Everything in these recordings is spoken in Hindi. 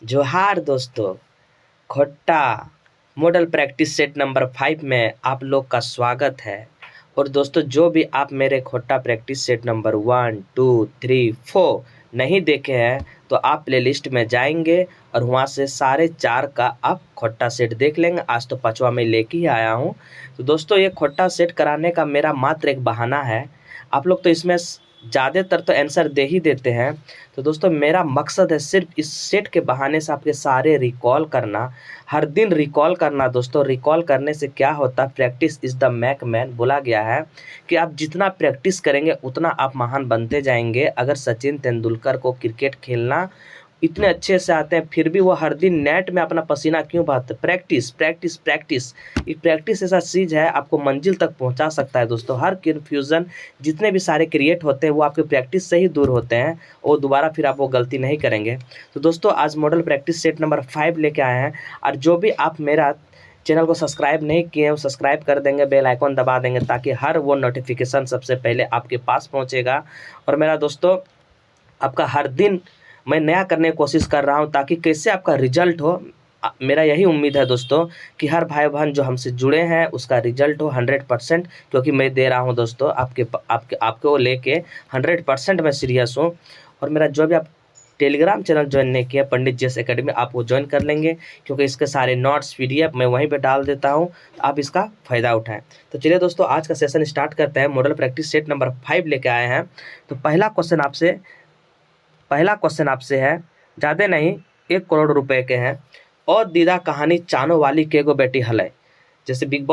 जोहार दोस्तों। Khotta model practice set number 5 में आप लोग का स्वागत है। और दोस्तों, जो भी आप मेरे खोट्टा प्रैक्टिस सेट नंबर 1, 2, 3, 4 नहीं देखे हैं तो आप प्लेलिस्ट में जाएंगे और वहां से सारे 4 का आप खोट्टा सेट देख लेंगे। आज तो 5वां मैं लेके ही आया हूं। तो दोस्तों, ये खोट्टा सेट कराने का मेरा मात्र एक बहाना है। आप लोग तो इसमें ज़्यादातर तो आंसर दे ही देते हैं। तो दोस्तों, मेरा मकसद है सिर्फ इस सेट के बहाने से आपके सारे रिकॉल करना, हर दिन रिकॉल करना। दोस्तों, रिकॉल करने से क्या होता है, practice is the make man बोला गया है कि आप जितना प्रैक्टिस करेंगे उतना आप महान बनते जाएंगे। अगर सचिन तेंदुलकर को क्रिकेट खेलना इतने अच्छे से आते हैं फिर भी वो हर दिन नेट में अपना पसीना क्यों बहाते? Practice practice practice. ये प्रैक्टिस ऐसा चीज़ है आपको मंजिल तक पहुंचा सकता है। दोस्तों, हर कन्फ्यूज़न जितने भी सारे क्रिएट होते हैं वो आपके प्रैक्टिस से ही दूर होते हैं और दोबारा फिर आप वो गलती नहीं करेंगे। तो दोस्तों, आज मॉडल प्रैक्टिस सेट नंबर 5 लेके आए हैं। और जो भी आप मेरा चैनल को सब्सक्राइब नहीं किए हैं वो सब्सक्राइब कर देंगे, बेल आइकॉन दबा देंगे ताकि हर वो नोटिफिकेशन सबसे पहले आपके पास पहुंचेगा। और मेरा दोस्तों, आपका हर दिन मैं नया करने की कोशिश कर रहा हूं ताकि कैसे आपका रिजल्ट हो। मेरा यही उम्मीद है दोस्तों कि हर भाई बहन जो हमसे जुड़े हैं उसका रिजल्ट हो 100%, क्योंकि मैं दे रहा हूं दोस्तों आपको लेके 100% मैं सीरियस हूं। और मेरा जो भी आप टेलीग्राम चैनल ज्वाइन नहीं किया पंडित जीएस एकेडमी, आप वो ज्वाइन कर लेंगे क्योंकि इसके सारे नोट्स पीडीएफ मैं वहीं पे डाल देता हूं। आप इसका फ़ायदा उठाएं। तो चलिए दोस्तों, आज का सेशन स्टार्ट करते हैं। मॉडल प्रैक्टिस सेट नंबर 5 लेके आए हैं। तो पहला क्वेश्चन आपसे है, ज़्यादा नहीं, 1 करोड़ रुपए के हैं। और दीदा कहानी चानो वाली के गो बेटी हलै। जैसे बिग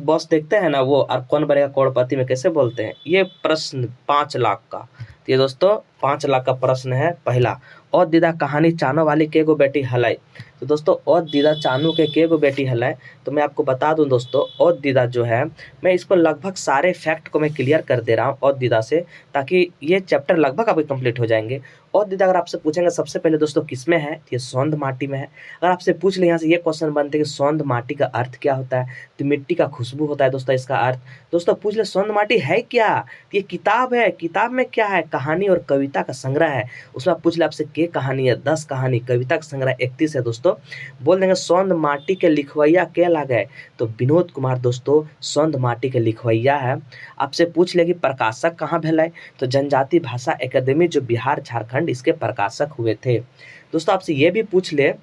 बॉस देखते हैं ना वो, और कौन बनेगा करोड़पति में कैसे बोलते हैं, ये प्रश्न 5 लाख का। तो ये दोस्तों 5 लाख का प्रश्न है पहला। और दीदा कहानी चानो वाली के गो बेटी हलै। तो दोस्तों, और दीदा चानू के गो बेटी हलै। तो मैं आपको बता दूं दोस्तों, और दीदा जो है, मैं इसको लगभग सारे फैक्ट को मैं क्लियर कर दे रहा हूँ और दीदा से, ताकि ये चैप्टर लगभग आपके कंप्लीट हो जाएंगे। और दीदा अगर आपसे पूछेंगे सबसे पहले दोस्तों किस में है, ये सौंध माटी में है। अगर आपसे पूछ ले यहाँ से ये क्वेश्चन बनते हैं कि सौंध माटी का अर्थ क्या होता है, तो मिट्टी का खुशबू होता है दोस्तों इसका अर्थ। दोस्तों पूछ ले सौंध माटी है क्या, ये किताब है। किताब में क्या है, कहानी और कविता का संग्रह है। उसमें आप पूछ ले आपसे के कहानी है, 10 कहानी, कविता का संग्रह 31 है दोस्तों। बोल देंगे सौंध माटी के लिखवैया के ला गए, तो विनोद कुमार दोस्तों सौंध माटी के लिखवैया है। आपसे पूछ ले कि प्रकाशक कहाँ भेलै, तो जनजाति भाषा एकेडमी जो बिहार झारखंड, इसके प्रकाशक हुए थे। दोस्तों आपसे ये भी पूछ ले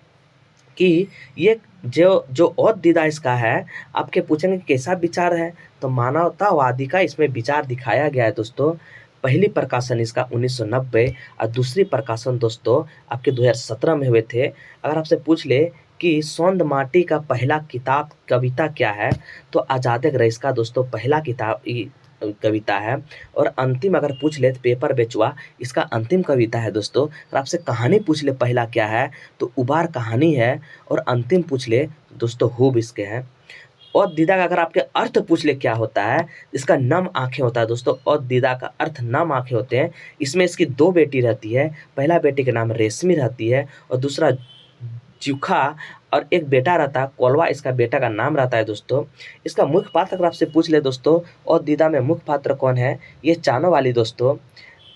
कि ये जो जो और दीदा इसका है, आपके पूछेंगे कैसा विचार है, तो मानवतावादी का इसमें विचार दिखाया गया है दोस्तों। पहली प्रकाशन इसका 1990 और दूसरी प्रकाशन दोस्तों आपके 2017 में हुए थे। अगर आपसे पूछ ले कि सौंध माटी का पहला किताब कविता क्या है, तो आज़ाद रईस का दोस्तों पहला किताब कविता है। और अंतिम अगर पूछ ले तो पेपर बेचुआ, इसका अंतिम कविता है दोस्तों। और आपसे कहानी पूछ ले पहला क्या है, तो उबार कहानी है। और अंतिम पूछ ले दोस्तों खूब इसके हैं। और दीदा का अगर आपके अर्थ पूछ ले क्या होता है, इसका नम आंखें होता है दोस्तों। और दीदा का अर्थ नम आंखें होते हैं। इसमें इसकी 2 बेटी रहती है, पहला बेटी का नाम रेशमी रहती है और दूसरा जुखा, और एक बेटा रहता है कोलवा, इसका बेटा का नाम रहता है दोस्तों। इसका मुख्य पात्र अगर आपसे पूछ ले दोस्तों, और दीदा में मुख्य पात्र कौन है, ये चानो वाली दोस्तों।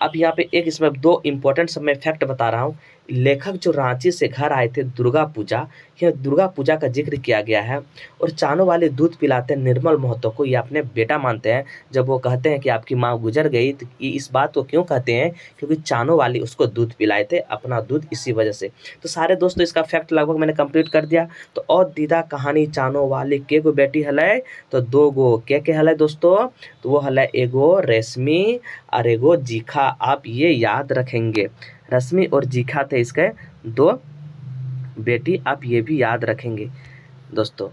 अब यहाँ पे एक इसमें 2 इम्पोर्टेंट सब मैं फैक्ट बता रहा हूँ। लेखक जो रांची से घर आए थे दुर्गा पूजा, यह दुर्गा पूजा का जिक्र किया गया है। और चानो वाले दूध पिलाते हैं निर्मल महतो को, ये अपने बेटा मानते हैं। जब वो कहते हैं कि आपकी माँ गुजर गई, तो ये इस बात को क्यों कहते हैं, क्योंकि चानो वाली उसको दूध पिलाए थे, अपना दूध, इसी वजह से। तो सारे दोस्तों इसका फैक्ट लगभग मैंने कंप्लीट कर दिया। तो और दीदा कहानी चानो वाली के गो बेटी हलै, तो 2 गो के हलै दोस्तों, तो वो हलै एगो रेशमी और एगो जीखा। आप ये याद रखेंगे, रश्मि और जीखा थे इसके 2 बेटी, आप ये भी याद रखेंगे दोस्तों।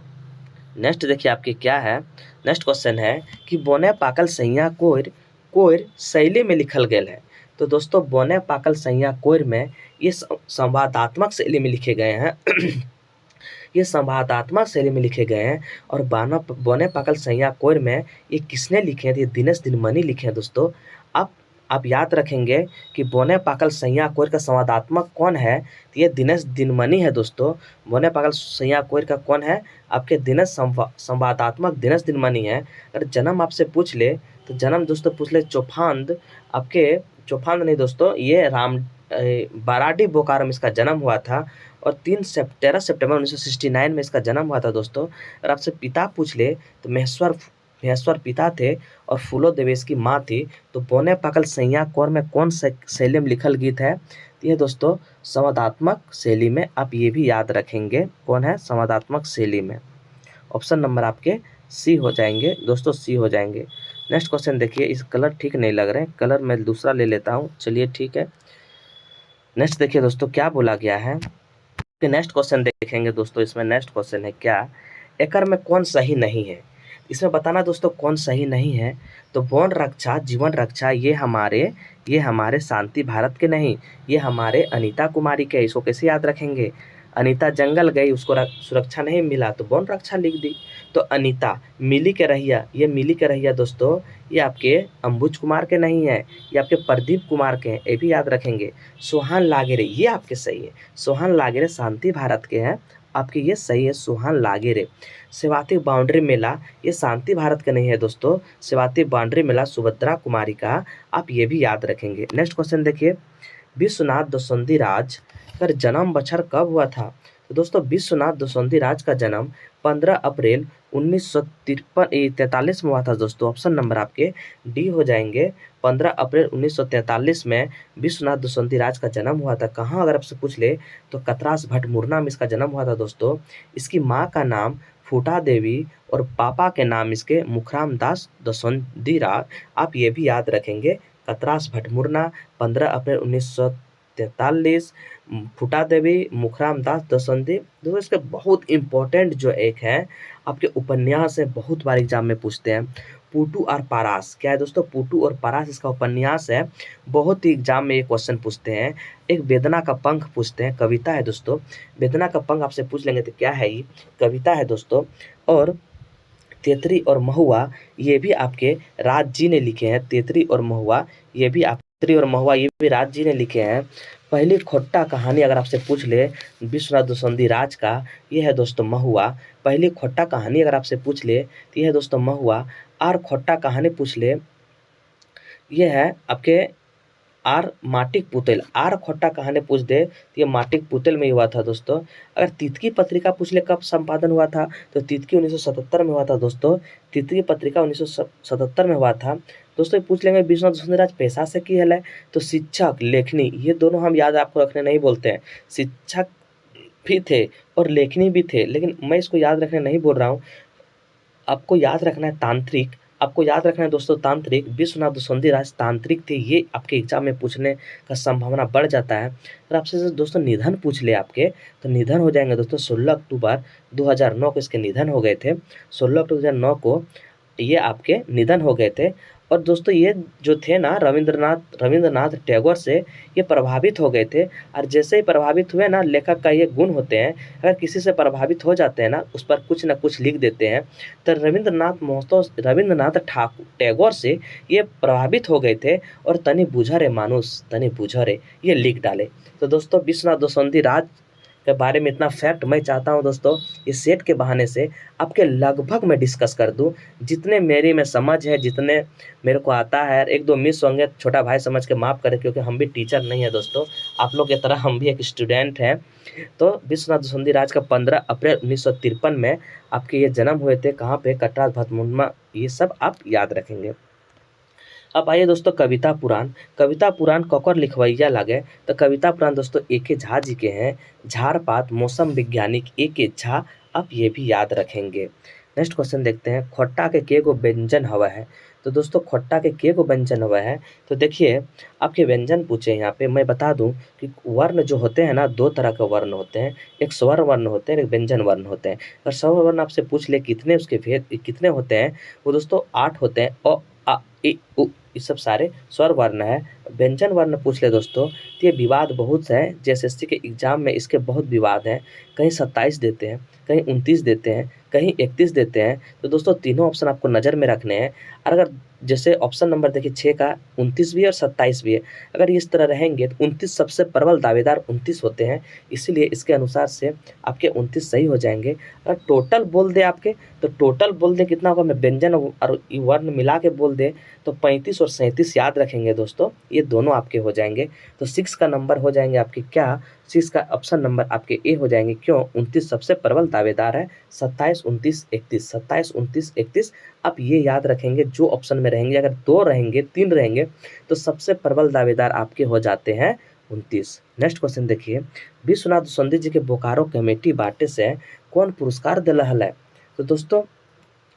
नेक्स्ट देखिए आपके क्या है। नेक्स्ट क्वेश्चन है कि बोने पाकल सैया कोयर कोयर शैली में लिखल गेल है। तो दोस्तों बोने पाकल सैया कोयर में ये संवादात्मक शैली में लिखे गए हैं। ये संवादात्मक शैली में लिखे गए हैं। और बोने पाकल सैया कोयर में ये किसने लिखे हैं, ये दिनेश दिनमणि लिखे हैं दोस्तों। आप याद रखेंगे कि बोने पाकल सैया कोयर का संवादात्मक कौन है, तो ये दिनेश दिनमणि है दोस्तों। बोने पाकल सैया कोयर का कौन है, आपके संवादात्मक दिनेश दिनमणि है। अगर जन्म आपसे पूछ ले, तो जन्म दोस्तों पूछ ले चौफांद, आपके चौफांद नहीं दोस्तों, ये बाराडी बोकारो में इसका जन्म हुआ था और 13 सितंबर 1969 में इसका जन्म हुआ था दोस्तों। अगर आपसे पिता पूछ ले तो महेश्वर पिता थे और फूलो देवेश की माँ थी। तो बोने पाकल सैया कौर में कौन शैली में लिखल गीत है? तो ये दोस्तों संवादात्मक शैली में। आप ये भी याद रखेंगे कौन है, संवादात्मक शैली में। ऑप्शन नंबर आपके सी हो जाएंगे दोस्तों, सी हो जाएंगे। नेक्स्ट क्वेश्चन देखिए, इस कलर ठीक नहीं लग रहे हैं, कलर मैं दूसरा ले लेता हूँ, चलिए ठीक है। नेक्स्ट देखिए दोस्तों क्या बोला गया है। नेक्स्ट क्वेश्चन देखेंगे दोस्तों, इसमें नेक्स्ट क्वेश्चन है क्या, एकर में कौन सही नहीं है? इसमें बताना दोस्तों कौन सही नहीं है। तो वन रक्षा जीवन रक्षा ये हमारे शांति भारत के नहीं, ये हमारे अनीता कुमारी के। इसको कैसे याद रखेंगे? अनीता जंगल गई, उसको सुरक्षा नहीं मिला तो वन रक्षा लिख दी। तो अनीता मिली के रहिया, ये मिली के रहिया दोस्तों ये आपके अंबुज कुमार के नहीं है, ये आपके प्रदीप कुमार के हैं, ये भी याद रखेंगे। सोहान लागेरे ये आपके सही है, सोहान लागेरे शांति भारत के हैं, आपके ये सही है सोहान लागेरे। सेवाती बाउंड्री मेला ये शांति भारत का नहीं है दोस्तों, सेवाती बाउंड्री मेला सुभद्रा कुमारी का, आप ये भी याद रखेंगे। नेक्स्ट क्वेश्चन देखिए, विश्वनाथ दसोंधी राज का जन्म बछर कब हुआ था? तो दोस्तों विश्वनाथ दसोंधी राज का जन्म 15 अप्रैल 1943 में हुआ था दोस्तों। ऑप्शन नंबर आपके डी हो जाएंगे। 15 अप्रैल 1943 में विश्वनाथ दसोंधी राज का जन्म हुआ था। कहाँ अगर आपसे पूछ ले तो कतरास भटमुरना में इसका जन्म हुआ था दोस्तों। इसकी माँ का नाम फूटा देवी और पापा के नाम इसके मुखराम दास दसोंधी राज, आप ये भी याद रखेंगे। कतरास भटमुरना 15 अप्रैल 1943, फूटा देवी, मुखराम दास दसोंधी। दोस्तों इसके बहुत इंपॉर्टेंट जो एक है आपके उपन्यास है, बहुत बार एग्जाम में पूछते हैं, पुटू और पारास। क्या है दोस्तों? पुटू और पारास इसका उपन्यास है, बहुत ही एग्जाम में ये क्वेश्चन पूछते हैं। एक वेदना का पंख पूछते हैं, कविता है दोस्तों। वेदना का पंख आपसे पूछ लेंगे तो क्या है, ये कविता है दोस्तों। और तेतरी और महुआ ये भी आपके राज जी ने लिखे हैं। तेतरी और महुआ ये भी राज जी ने लिखे हैं। पहली खोट्टा कहानी अगर आपसे पूछ ले विश्वनाथ दसोंधी राज का, ये है दोस्तों महुआ। पहली खोट्टा कहानी अगर आपसे पूछ ले तो ये है दोस्तों महुआ। आर खोट्टा कहानी पूछ ले, ये है आपके आर माटिक पुतल। आर खोट्टा कहानी पूछ दे तो ये माटिक पुतल में ही हुआ था दोस्तों। अगर तितकी पत्रिका पूछ ले कब संपादन हुआ था, तो तितकी 1977 में हुआ था दोस्तों। तितकी पत्रिका 1977 में हुआ था दोस्तों। पूछ लेंगे विश्वनाथ दसोंधी राज पेशा से की है, तो शिक्षक लेखनी, ये दोनों हम याद आपको रखने नहीं बोलते हैं। शिक्षक भी थे और लेखनी भी थे, लेकिन मैं इसको याद रखने नहीं बोल रहा हूँ। आपको याद रखना है तांत्रिक, आपको याद रखना है दोस्तों तांत्रिक। विश्वनाथ दसोंधी राज तांत्रिक थे, ये आपके एग्जाम में पूछने का संभावना बढ़ जाता है। अगर आपसे दोस्तों निधन पूछ ले आपके, तो निधन हो जाएंगे दोस्तों 16 अक्टूबर 2009 को इसके निधन हो गए थे। 16 अक्टूबर 2009 को ये आपके निधन हो गए थे। और दोस्तों ये जो थे ना रविंद्रनाथ टैगोर से ये प्रभावित हो गए थे। और जैसे ही प्रभावित हुए ना, लेखक का ये गुण होते हैं, अगर किसी से प्रभावित हो जाते हैं ना, उस पर कुछ ना कुछ लिख देते हैं। तो रविंद्रनाथ ठाकुर टैगोर से ये प्रभावित हो गए थे और तनि बुझा रे मानुष तनि बुझा रे ये लिख डाले। तो दोस्तों विश्वनाथ दसोंधी राज के बारे में इतना फैक्ट मैं चाहता हूं दोस्तों इस सेट के बहाने से आपके लगभग मैं डिस्कस कर दूं। जितने मेरी में समझ है, जितने मेरे को आता है, एक दो मिस होंगे छोटा भाई समझ के माफ़ करें, क्योंकि हम भी टीचर नहीं है दोस्तों, आप लोग की तरह हम भी एक स्टूडेंट हैं। तो विश्वनाथ दसोंधी राज का 15 अप्रैल 1953 में आपके ये जन्म हुए थे। कहाँ पे? कटराज भटमुरमा, ये सब आप याद रखेंगे। अब आइए दोस्तों कविता पुराण ककर लिखवैया लागे, तो कविता पुराण दोस्तों ए.के. झा जी के हैं। झाड़ पात मौसम वैज्ञानिक ए.के. झा, आप ये भी याद रखेंगे। नेक्स्ट क्वेश्चन देखते हैं, खोट्टा के गो व्यंजन हवा है? तो दोस्तों खोट्टा के गो व्यंजन हवा है? तो देखिए आपके व्यंजन पूछे यहाँ पे, मैं बता दूं कि वर्ण जो होते हैं ना, दो तरह के वर्ण होते हैं, एक स्वर वर्ण होते हैं, एक व्यंजन वर्ण होते हैं। अगर स्वर वर्ण आपसे पूछ ले कितने उसके भेद कितने होते हैं, वो दोस्तों 8 होते हैं। अ आ इ उ ये सब सारे स्वर वर्ण है। व्यंजन वर्ण पूछ ले दोस्तों तो ये विवाद बहुत है, जैसे के एग्जाम में इसके बहुत विवाद हैं। कहीं 27 देते हैं, कहीं 29 देते हैं, कहीं 31 देते हैं। तो दोस्तों तीनों ऑप्शन आपको नज़र में रखने हैं। और अगर जैसे ऑप्शन नंबर देखिए 6 का 29 भी है और 27 भी है। अगर इस तरह रहेंगे तो 29 सबसे प्रबल दावेदार 29 होते हैं, इसीलिए इसके अनुसार से आपके 29 सही हो जाएंगे। अगर टोटल बोल दे आपके, तो टोटल बोल दे कितना होगा, मैं व्यंजन और वर्ण मिला के बोल दे तो 35 और 37 याद रखेंगे दोस्तों, ये दोनों आपके हो जाएंगे। तो 6 का नंबर हो जाएंगे आपके क्या, 6 का ऑप्शन नंबर आपके ए हो जाएंगे। क्यों, 29 सबसे प्रबल दावेदार है, 27 29 31, 27 29 31 आप ये याद रखेंगे जो ऑप्शन में रहेंगे। अगर 2 रहेंगे 3 रहेंगे तो सबसे प्रबल दावेदार आपके हो जाते हैं 29। नेक्स्ट क्वेश्चन देखिए, विश्वनाथ दुसंदी जी के बोकारो कमेटी बाटे से कौन पुरस्कार दिल है। तो दोस्तों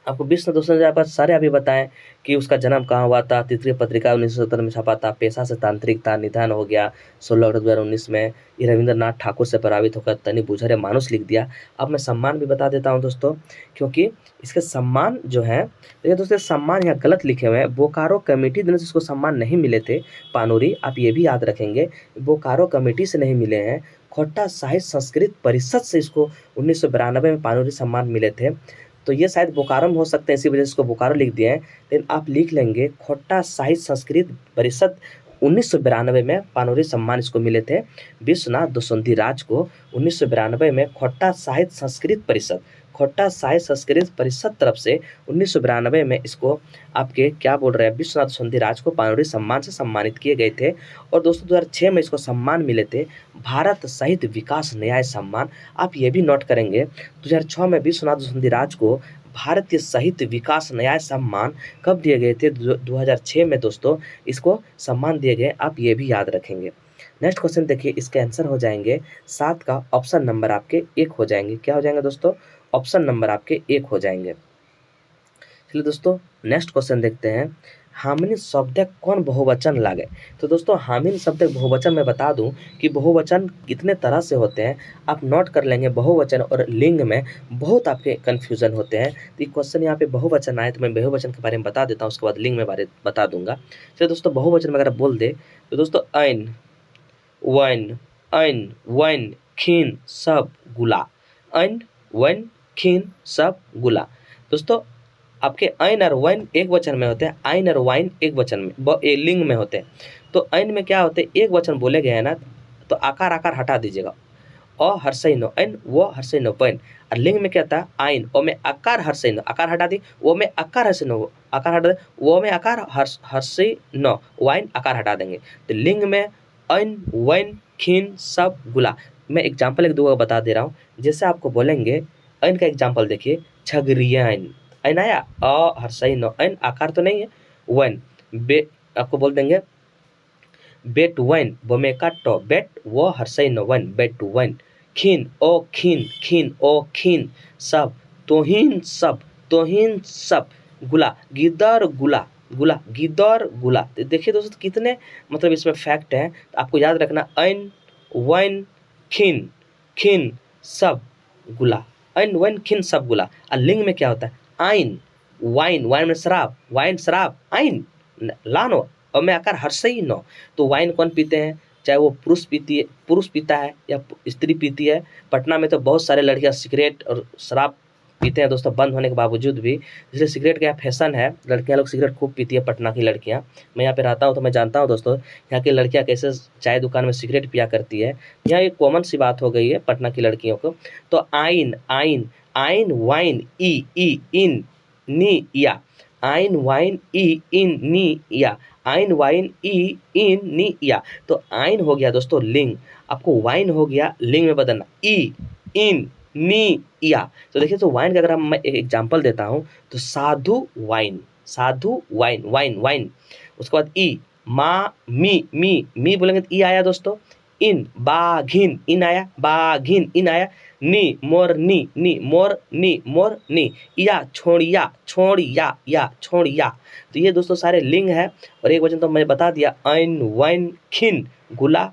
आपको विश्व दूसरे जगह पर सारे अभी बताएं कि उसका जन्म कहाँ हुआ था, तृतीय पत्रिका 1970 में छपा था, पेशा से तांत्रिक था, निधन हो गया 16 अक्टूबर 2019 में, ये रविंद्रनाथ ठाकुर से प्रभावित होकर तनी बुझरे मानुस लिख दिया। अब मैं सम्मान भी बता देता हूं दोस्तों, क्योंकि इसके सम्मान जो है, देखिए दोस्तों सम्मान यहाँ गलत लिखे हुए हैं, बोकारो कमेटी दिन से इसको सम्मान नहीं मिले थे पानूरी, आप ये भी याद रखेंगे, बोकारो कमेटी से नहीं मिले हैं, खोट्टा साहित्य संस्कृत परिषद से इसको 1992 में पानूरी सम्मान मिले थे। तो ये शायद बोकारो में हो सकते हैं, इसी वजह से इसको बोकारो लिख दिए हैं, लेकिन आप लिख लेंगे खोट्टा साहित्य संस्कृत परिषद 1992 में पानूरी सम्मान इसको मिले थे। विश्वनाथ दुसंधी राज को 1992 में खोट्टा साहित्य संस्कृत परिषद, खोट्टा साहित्य संस्कृत परिषद तरफ से 1992 में इसको आपके क्या बोल रहे हैं, विश्वनाथ दुसंधी राज को पानूरी सम्मान से सम्मानित किए गए थे। और दोस्तों 2006 में इसको सम्मान मिले थे भारत साहित्य विकास न्याय सम्मान। आप ये भी नोट करेंगे 2006 में विश्वनाथ दुसंधी राज को भारतीय साहित्य विकास न्याय सम्मान कब दिए गए थे, 2006 में दोस्तों इसको सम्मान दिए गए, आप ये भी याद रखेंगे। नेक्स्ट क्वेश्चन देखिए, इसके आंसर हो जाएंगे 7 का ऑप्शन नंबर आपके 1 हो जाएंगे। क्या हो जाएंगे दोस्तों, ऑप्शन नंबर आपके 1 हो जाएंगे। चलिए दोस्तों नेक्स्ट क्वेश्चन देखते हैं, हामिन शब्द कौन बहुवचन लागे। तो दोस्तों हामिन शब्द बहुवचन मैं बता दूं कि बहुवचन कितने तरह से होते हैं, आप नोट कर लेंगे। बहुवचन और लिंग में बहुत आपके कन्फ्यूजन होते हैं, तो ये क्वेश्चन यहाँ पे बहुवचन आए तो मैं बहुवचन के बारे में बता देता हूँ, उसके बाद लिंग में बारे बता दूंगा। चलिए दोस्तों बहुवचन में अगर बोल दे तो दोस्तों ऐन वैन खीन सब गुला, ऐन वैन खीन सब गुला। दोस्तों आपके ऐन और वैन एक वचन में होते हैं, आइन और वाइन एक वचन में लिंग में होते हैं। तो ऐन में क्या होते हैं, एक वचन बोले गए हैं ना, तो आकार आकार हटा दीजिएगा, अ हर्षई नो ऐन, वो हर्षई नो वैन। और लिंग में क्या होता है, आइन, ओ में आकार हर्षई नो, आकार हटा दी, वो में आकार हर्षई नो, आकार हटा दे, वो में आकार हर्षई नो, वाइन आकार हटा देंगे। तो लिंग में ऐन वैन खीन सब गुला। मैं एग्जाम्पल एक दो बता दे रहा हूँ, जैसे आपको बोलेंगे ऐन का एग्जाम्पल देखिए, छगरियन, ऐन आया, अ हर्षई नो ऐन आकार तो नहीं है, वैन बे आपको बोल देंगे बेट वैन, वो में काटो बेट, वो हर्षई नो वैन, बेट वैन। खीन ओ खीन सब, तोहिन सब गुला, गिदर गुला। तो देखिए दोस्तों कितने मतलब इसमें फैक्ट है, तो आपको याद रखना ऐन वैन खीन सब गुला, ऐन वैन खीन सब गुला। और लिंग में क्या होता है, आइन वाइन में शराब, वाइन शराब, आइन लानो, और में आकार हर्षई नो। तो वाइन कौन पीते हैं, चाहे वो पुरुष पीता है या स्त्री पीती है। पटना में तो बहुत सारे लड़कियां सिगरेट और शराब पीते हैं दोस्तों, बंद होने के बावजूद भी, इसलिए सिगरेट का फैशन है, लड़कियां लोग सिगरेट खूब पीती है पटना की लड़कियां। मैं यहाँ पे रहता हूँ तो मैं जानता हूँ दोस्तों यहाँ की लड़कियां कैसे चाय दुकान में सिगरेट पिया करती है, यहाँ एक कॉमन सी बात हो गई है पटना की लड़कियों को। तो आइन वाइन ई इन नी या, आइन वाइन ई इन नी या, आइन वाइन ई इन नी या। तो आइन हो गया दोस्तों लिंग, आपको वाइन हो गया लिंग में बदलना, ई इन नी या। तो देखिए तो वाइन का अगर मैं एक एग्जांपल देता हूं तो साधु वाइन, वाइन। उसके बाद ई मा मी बोलेंगे तो ई आया दोस्तों, इन बाघिन इन आया, बाघिन इन आया, नी मोर नी या छोड़िया तो ये दोस्तों सारे लिंग है। और एक वचन तो मैं बता दिया, ऐन वैन खिन गुला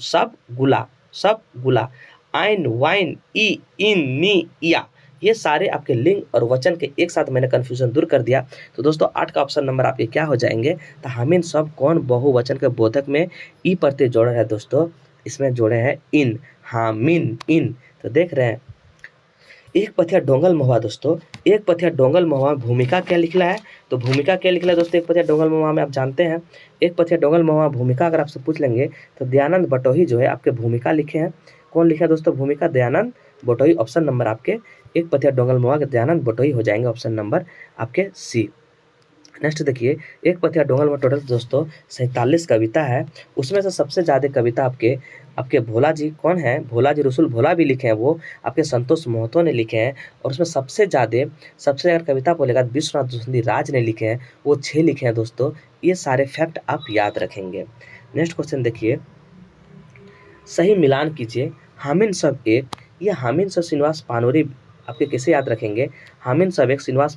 सब गुला, ऐन वाइन ई इन नी या। ये सारे आपके लिंग और वचन के एक साथ मैंने कंफ्यूजन दूर कर दिया। तो दोस्तों 8 का ऑप्शन नंबर आपके क्या हो जाएंगे, तो हामिन सब कौन बहुवचन के बोधक में ई प्रत्यय जोड़े हैं दोस्तों, इसमें जोड़े हैं इन, हामिन इन। तो देख रहे हैं एक पथिया डोंगल महुआ दोस्तों, एक पथिया डोंगल महुआ में भूमिका क्या लिखला है? तो भूमिका क्या लिखला है दोस्तों एक पथिया डोंगल महुआ में? आप जानते हैं एक पथिया डोंगल महुआ भूमिका अगर आपसे पूछ लेंगे तो दयानंद बटोही जो है आपके भूमिका लिखे हैं। कौन लिखा है दोस्तों भूमिका? दयानंद बटोही। ऑप्शन नंबर आपके एक पथिया डोंगल महुआ के दयानंद बटोही हो जाएंगे, ऑप्शन नंबर आपके सी। नेक्स्ट देखिए, एक पथिया डोंगल में टोटल दोस्तों 47 कविता है। उसमें से सबसे ज़्यादा कविता आपके आपके भोला जी कौन है? भोला जी रसूल भोला भी लिखे हैं, वो आपके संतोष महतो ने लिखे हैं। और उसमें सबसे अगर कविता बोलेगा तो विश्वनाथ दुसंदी राज ने लिखे हैं, वो 6 लिखे हैं दोस्तों। ये सारे फैक्ट आप याद रखेंगे। नेक्स्ट क्वेश्चन देखिए, सही मिलान कीजिए हामिन सब एक। ये हामिन सब श्रीनिवास पानोरी आपके कैसे याद रखेंगे? हामिन सब एक श्रीनिवास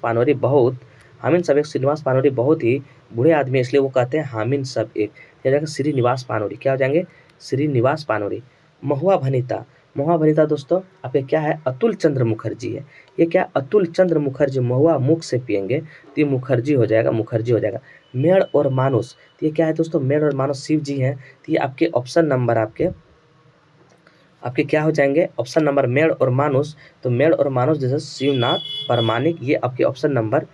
पानोरी बहुत ही बूढ़े आदमी, इसलिए वो कहते हैं हामिन सब एक। क्या जाएगा? श्रीनिवास पानोरी। क्या हो जाएंगे? श्रीनिवास पानोरी। महुआ भनिता दोस्तों आपके क्या है? अतुल चंद्र मुखर्जी है। ये क्या? अतुल चंद्र मुखर्जी। महुआ मुख से पियेंगे तो ये मुखर्जी हो जाएगा। मेड़ और मानुस, तो ये क्या है दोस्तों? मेड़ और मानुस शिव जी हैं। तो ये आपके ऑप्शन नंबर आपके क्या हो जाएंगे? ऑप्शन नंबर मेड़ और मानुस। तो मेड़ और मानुस जैसे शिवनाथ परमाणिक, ये आपके ऑप्शन नंबर।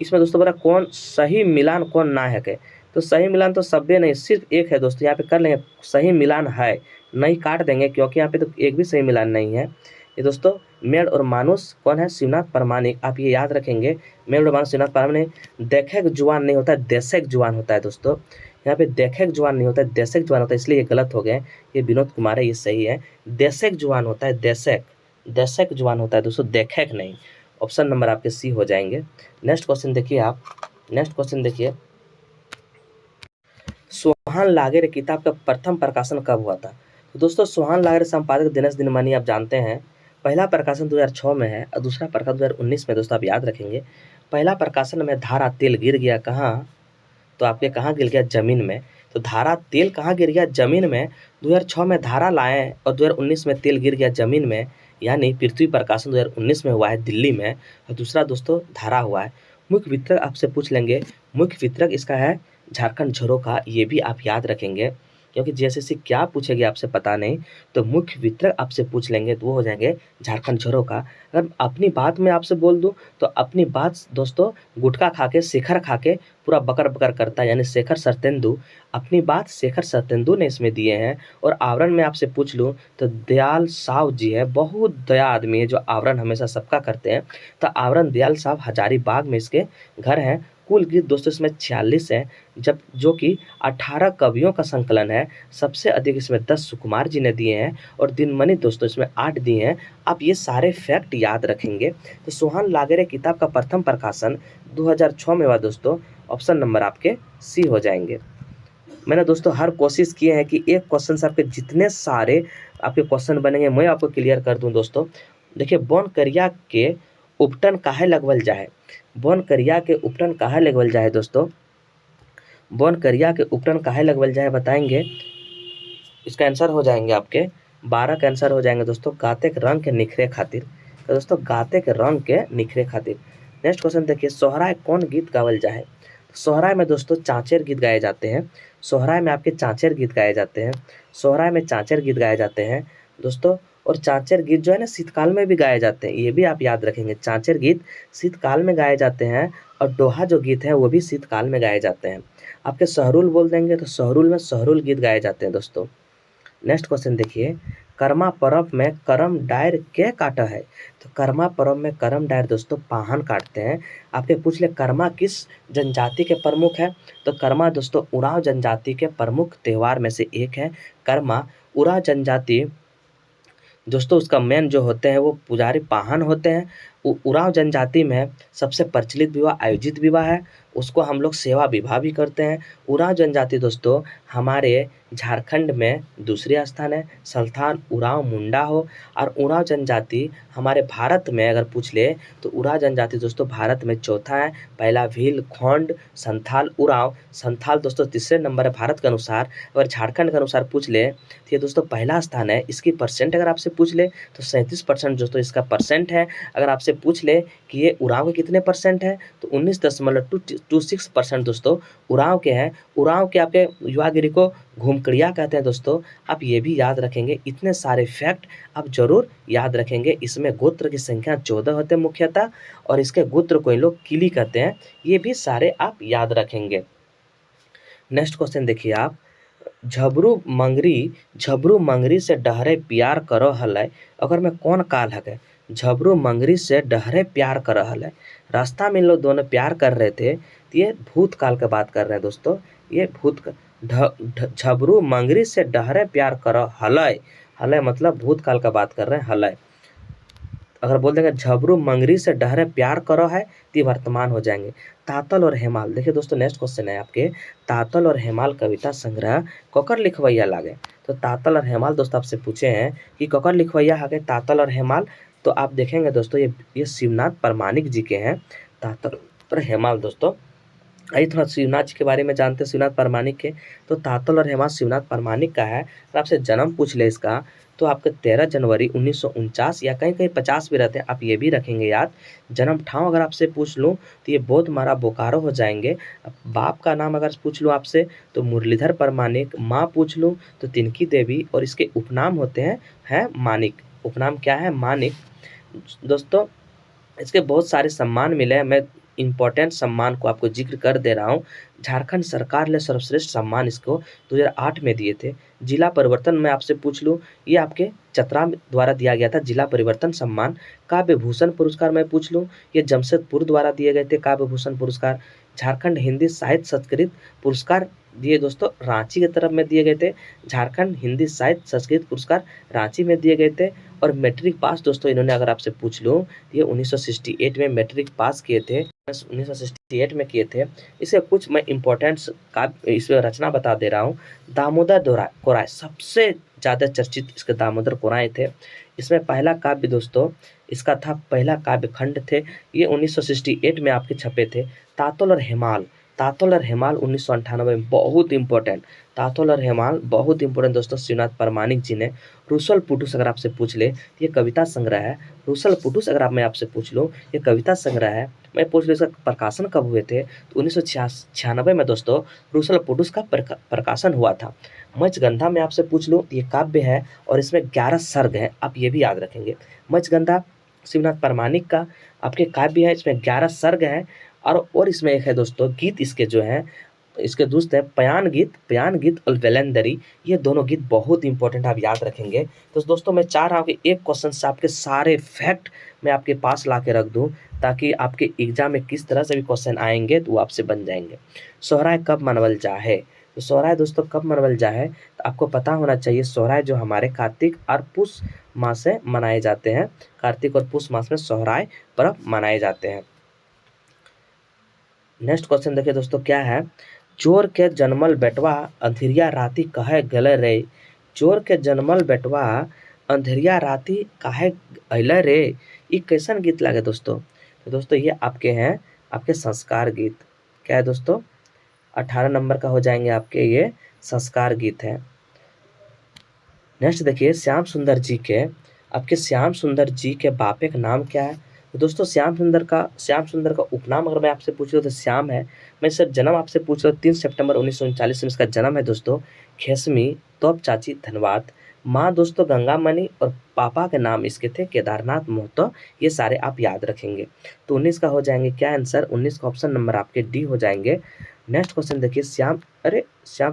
इसमें दोस्तों बोला कौन सही मिलान कौन ना है के? तो सही मिलान तो सभ्य नहीं, सिर्फ एक है दोस्तों। यहाँ पे कर लेंगे सही मिलान है, नहीं काट देंगे क्योंकि यहाँ पे तो एक भी सही मिलान नहीं है। ये दोस्तों मेड़ और मानुस कौन है? शिवनाथ परमाणिक। आप ये याद रखेंगे, मेड़ और मानुस शिवनाथ परमाणिक। देखेक जुआन नहीं होता है, देशेक जुआन होता है दोस्तों। यहाँ पे देखेक जुआन नहीं होता है, देशेक जुआन होता है, इसलिए ये गलत हो गए। ये विनोद कुमार है, ये सही है। देशेक जुआन होता है, देशेक जुआन होता है दोस्तों, देखेक नहीं। ऑप्शन नंबर आपके सी हो जाएंगे। नेक्स्ट क्वेश्चन देखिए, सोहान लागेरे किताब का प्रथम प्रकाशन कब हुआ था? तो दोस्तों सोहान लागेरे संपादक दिनेश दिनमनी आप जानते हैं। पहला प्रकाशन 2006 में है और दूसरा प्रकाशन 2019 में। दोस्तों आप याद रखेंगे, पहला प्रकाशन में धारा तेल गिर गया कहाँ? तो आपके कहाँ गिर गया? जमीन में। तो धारा तेल कहाँ गिर गया? जमीन में। 2006 में धारा लाए और 2019 में तेल गिर गया जमीन में, यानी पृथ्वी प्रकाशन 2019 में हुआ है दिल्ली में, और दूसरा दोस्तों धारा हुआ है। मुख्य वितरक आपसे पूछ लेंगे, मुख्य वितरक इसका है झारखंड झरोखा। ये भी आप याद रखेंगे क्योंकि जेएसएससी क्या पूछेगी आपसे पता नहीं, तो मुख्य वितरक आपसे पूछ लेंगे तो वो हो जाएंगे झारखंड झरोखा। अगर अपनी बात में आपसे बोल दूं तो अपनी बात दोस्तों गुटखा खा के शिखर खा के पूरा बकर बकर करता है, यानी शेखर सरतेंदु। अपनी बात शेखर सरतेंदु ने इसमें दिए हैं। और आवरण में आपसे पूछ लूँ तो दयाल साव जी है, बहुत दया आदमी है जो आवरण हमेशा सबका करते हैं। तो आवरण दयाल साव हजारीबाग में इसके घर हैं। कुल गीत दोस्तों इसमें 46 है, जब जो कि 18 कवियों का संकलन है। सबसे अधिक इसमें 10 सुकुमार जी ने दिए हैं और दिनमणि दोस्तों इसमें 8 दिए हैं। आप ये सारे फैक्ट याद रखेंगे। तो सोहान लागेरे किताब का प्रथम प्रकाशन 2006 में हुआ दोस्तों। ऑप्शन नंबर आपके सी हो जाएंगे। मैंने दोस्तों हर कोशिश किए हैं कि एक क्वेश्चन से आपके जितने सारे आपके क्वेश्चन बनेंगे मैं आपको क्लियर कर दूं दोस्तों। देखिए, बौन करिया के उपटन काहे लगवल जाए? बौन करिया के उपटन काहे लगवल जाए दोस्तों? बौन करिया के उपटन काहे लगवल जाए बताएंगे? इसका आंसर हो जाएंगे आपके 12 का आंसर हो जाएंगे दोस्तों, गाते के रंग के निखरे खातिर। तो दोस्तों गाते के रंग के निखरे खातिर। नेक्स्ट क्वेश्चन देखिए, सोहराय कौन गीत गावल जाए? सोहराय में दोस्तों चाँचेर गीत गाए जाते हैं। सोहराय में आपके चाँचेर गीत गाए जाते हैं। सोहराय में चाँचेर गीत गाए जाते हैं दोस्तों। और चाँचेर गीत जो है ना शीतकाल में भी गाए जाते हैं, ये भी आप याद रखेंगे। चाँचेर गीत शीतकाल में गाए जाते हैं और दोहा जो गीत हैं वो भी शीतकाल में गाए जाते हैं। आपके सहरुल बोल देंगे तो सहरुल में सहरुल गीत गाए जाते हैं दोस्तों। नेक्स्ट क्वेश्चन देखिए, कर्मा पर्व में करम डायर के काटा है? तो कर्मा पर्व में करम डायर दोस्तों पाहन काटते हैं। आपके पूछ ले कर्मा किस जनजाति के प्रमुख है? तो कर्मा दोस्तों उरांव जनजाति के प्रमुख त्यौहार में से एक है कर्मा। उरांव जनजाति दोस्तों उसका मेन जो होते हैं वो पुजारी पाहन होते हैं। उरांव जनजाति में सबसे प्रचलित विवाह आयोजित विवाह है, उसको हम लोग सेवा विवाह भी करते हैं। उरांव जनजाति दोस्तों हमारे झारखंड में दूसरे स्थान है, संथाल उरांव मुंडा हो। और उरांव जनजाति हमारे भारत में अगर पूछ ले तो उरांव जनजाति दोस्तों भारत में चौथा है। पहला भील, खोंड, संथाल, उरांव। संथाल दोस्तों तीसरे नंबर है भारत के अनुसार। अगर झारखंड के अनुसार पूछ ले तो ये दोस्तों पहला स्थान है। इसकी परसेंट अगर आपसे पूछ ले तो 37% दोस्तों इसका परसेंट है। अगर आपसे पूछ ले कि ये उरांव के कितने परसेंट है, तो 19.26% दोस्तों उरांव के हैं। उरांव के आपके युवागिरी को घुमकड़िया कहते हैं दोस्तों। आप ये भी याद रखेंगे, इतने सारे फैक्ट आप जरूर याद रखेंगे। इसमें गोत्र की संख्या 14 होते हैं मुख्यतः, और इसके गोत्र को इन लोग किली कहते हैं। ये भी सारे आप याद रखेंगे। नेक्स्ट क्वेश्चन देखिए आप, झबरू मंगरी से डहरे प्यार करो हलै, अगर मैं कौन काल है। झबरू मंगरी से डहरे प्यार करो हलै, रास्ता में इन लोग दोनों प्यार कर रहे थे, तो ये भूतकाल का बात कर रहे हैं दोस्तों। ये झबरू मंगरी से डहरे प्यार करो हलै, हलै मतलब भूतकाल का बात कर रहे हैं हलै। अगर बोल देंगे झबरू मंगरी से डहरे प्यार करो है, तो वर्तमान हो जाएंगे। तातल और हेमाल, देखिए दोस्तों नेक्स्ट क्वेश्चन है आपके, तातल और हेमाल कविता संग्रह ककर लिखवैया लागे। तो तातल और हेमाल दोस्तों आपसे पूछे हैं कि ककर लिखवैया है तातल और हेमाल, तो आप देखेंगे दोस्तों ये शिवनाथ परमाणिक जी के हैं तातल और हेमाल दोस्तों। आइए थोड़ा शिवनाथ जी के बारे में जानते हैं, शिवनाथ परमाणिक के। तो तातल और हेमाल शिवनाथ परमाणिक का है। तो आपसे जन्म पूछ ले इसका, तो आपके 13 जनवरी 1949 या कहीं कहीं 50 भी रहते हैं, आप ये भी रखेंगे याद। जन्म ठाव अगर आपसे पूछ लूँ तो ये बोध मारा बोकारो हो जाएंगे। अब बाप का नाम अगर पूछ लूँ आपसे तो मुरलीधर परमाणिक, माँ पूछ लूँ तो तिनकी देवी, और इसके उपनाम होते हैं मानिक। उपनाम क्या है? मानिक। दोस्तों इसके बहुत सारे सम्मान मिले हैं, मैं इम्पोर्टेंट सम्मान को आपको जिक्र कर दे रहा हूँ। झारखंड सरकार ने सर्वश्रेष्ठ सम्मान इसको 2008 में दिए थे। जिला परिवर्तन मैं आपसे पूछ लूँ, ये आपके चतरा द्वारा दिया गया था जिला परिवर्तन सम्मान। काव्य भूषण पुरस्कार मैं पूछ लूँ, ये जमशेदपुर द्वारा दिए गए थे काव्य भूषण पुरस्कार। झारखंड हिंदी साहित्य संस्कृत पुरस्कार दिए दोस्तों रांची की तरफ में दिए गए थे। झारखंड हिंदी साहित्य संस्कृत पुरस्कार रांची में दिए गए थे। और मैट्रिक पास दोस्तों इन्होंने अगर आपसे पूछ लूँ, ये 1968 में मैट्रिक पास किए थे, 1968 में किए थे। इसे कुछ मैं इम्पोर्टेंट्स का इसमें रचना बता दे रहा हूँ। दामोदर कोराय सबसे ज़्यादा चर्चित इसके दामोदर कोराय थे। इसमें पहला काव्य दोस्तों इसका था, पहला काव्य खंड थे, ये 1968 में आपके छपे थे। तातल और हेमाल, तातल और हेमाल 1998 में, बहुत इंपॉर्टेंट। तातल और हेमाल बहुत इंपॉर्टेंट दोस्तों, शिवनाथ परमाणिक जी ने। रूसल पुटुस अगर आपसे पूछ ले तो ये कविता संग्रह है। रूसल पुटुस अगर मैं आपसे पूछ लूँ, ये कविता संग्रह है। मैं पूछ लूँ इसका प्रकाशन कब हुए थे, तो 1996 में दोस्तों रूसल पुटुस का प्रकाशन हुआ था। मचगंधा में आपसे पूछ लूँ, ये काव्य है और इसमें 11 सर्ग हैं, आप ये भी याद रखेंगे। मचगंधा शिवनाथ परमाणिक का आपके काव्य है, इसमें 11 सर्ग हैं। और इसमें एक है दोस्तों गीत, इसके जो हैं इसके दोस्त है पयान गीत और वेलेंदरी, ये दोनों गीत बहुत इंपॉर्टेंट आप याद रखेंगे। तो दोस्तों मैं चाह रहा हूँ कि एक क्वेश्चन से आपके सारे फैक्ट मैं आपके पास ला के रख दूँ, ताकि आपके एग्जाम में किस तरह से भी क्वेश्चन आएंगे तो वो आपसे बन जाएंगे। सोहराय कब मनावल जा है, तो सोहराय दोस्तों कब मनावल जा है, तो आपको पता होना चाहिए। सोहराय जो हमारे कार्तिक और पुष मास से मनाए जाते हैं, कार्तिक और पुष मास में सोहराय पर्व मनाए जाते हैं। नेक्स्ट क्वेश्चन देखिए दोस्तों क्या है, चोर के जन्मल बेटवा अंधेरिया राती कहे गले रे। चोर के जन्मल बेटवा अंधेरिया राती काहे अइले रे, ये कैसन गीत लागे दोस्तों, तो दोस्तों ये आपके हैं आपके संस्कार गीत। क्या है दोस्तों, 18 नंबर का हो जाएंगे आपके, ये संस्कार गीत है। नेक्स्ट देखिए श्याम सुंदर जी के, आपके श्याम सुंदर जी के बापे का नाम क्या है, तो दोस्तों श्याम सुंदर का उपनाम अगर मैं आपसे पूछ रहा तो श्याम है। मैं सर जन्म आपसे पूछ रहा हूँ 3 सितंबर 1939 में इसका जन्म है दोस्तों। खेसमी तोप चाची धनबाद, माँ दोस्तों गंगामणि, और पापा के नाम इसके थे केदारनाथ महतो। ये सारे आप याद रखेंगे। तो 19 का हो जाएंगे क्या आंसर, 19 का ऑप्शन नंबर आपके डी हो जाएंगे। नेक्स्ट क्वेश्चन देखिए श्याम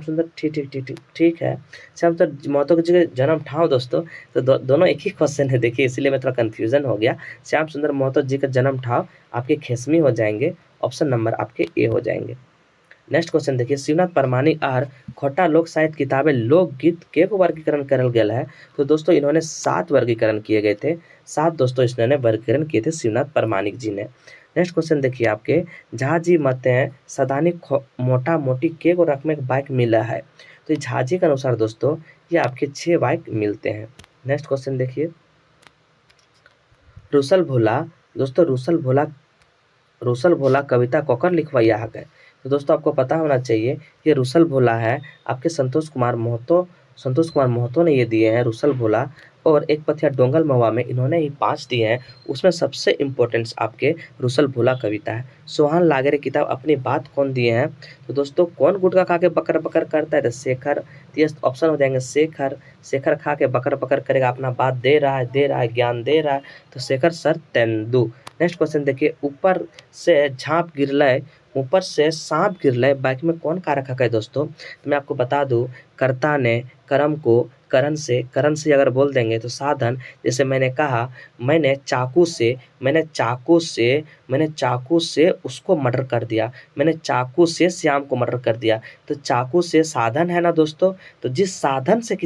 सुंदर, ठीक है। श्याम सुंदर महतो जी का जन्म ठाव दोस्तों, तो दोनों एक ही क्वेश्चन है देखिए, इसीलिए मैं थोड़ा कंफ्यूजन हो गया। श्याम सुंदर महतो जी का जन्म ठाव आपके खेसमी हो जाएंगे, ऑप्शन नंबर आपके ए हो जाएंगे। नेक्स्ट क्वेश्चन देखिए शिवनाथ परमाणिक आर खोटा लोक साहित्य किताबें लोकगीत के को वर्गीकरण करल गया है, तो दोस्तों इन्होंने 7 वर्गीकरण किए गए थे। 7 दोस्तों इन्होंने वर्गीकरण किए थे शिवनाथ परमाणिक जी ने। नेक्स्ट क्वेश्चन देखिए आपके, झा जी मत हैं सदानी मोटा मोटी के को रकम बाइक मिला है, तो झा जी के अनुसार दोस्तों ये आपके 6 बाइक मिलते हैं। नेक्स्ट क्वेश्चन देखिए रूसल भोला, दोस्तों रूसल भोला कविता ककर लिखवाया है, तो दोस्तों आपको पता होना चाहिए ये रूसल भोला है आपके संतोष कुमार महतो ने ये दिए हैं रूसल भोला। और एक पथिया डोंगल महुआ में इन्होंने ही 5 दिए हैं। उसमें सबसे इम्पोर्टेंट आपके रुसल भोला कविता है। सोहन लागे रे किताब अपनी बात कौन दिए हैं। तो दोस्तों कौन गुटखा खा के बकर बकर करता है, तो शेखर। तो ये ऑप्शन हो जाएंगे शेखर। शेखर खा के बकर बकर करेगा, अपना बात दे रहा है ज्ञान दे रहा है, तो Shekhar sir tendu. Next question देखिए, ऊपर से झाँप गिरलय ऊपर से सांप गिरलय बाइक में कौन कारक है दोस्तों। तो मैं आपको बता दूं, कर्ता ने कर्म को करण से अगर बोल देंगे तो साधन। जैसे मैंने कहा मैंने चाकू से उसको मर्डर कर दिया, मैंने चाकू से श्याम को मर्डर कर दिया। तो चाकू से साधन है ना दोस्तों। तो जिस साधन से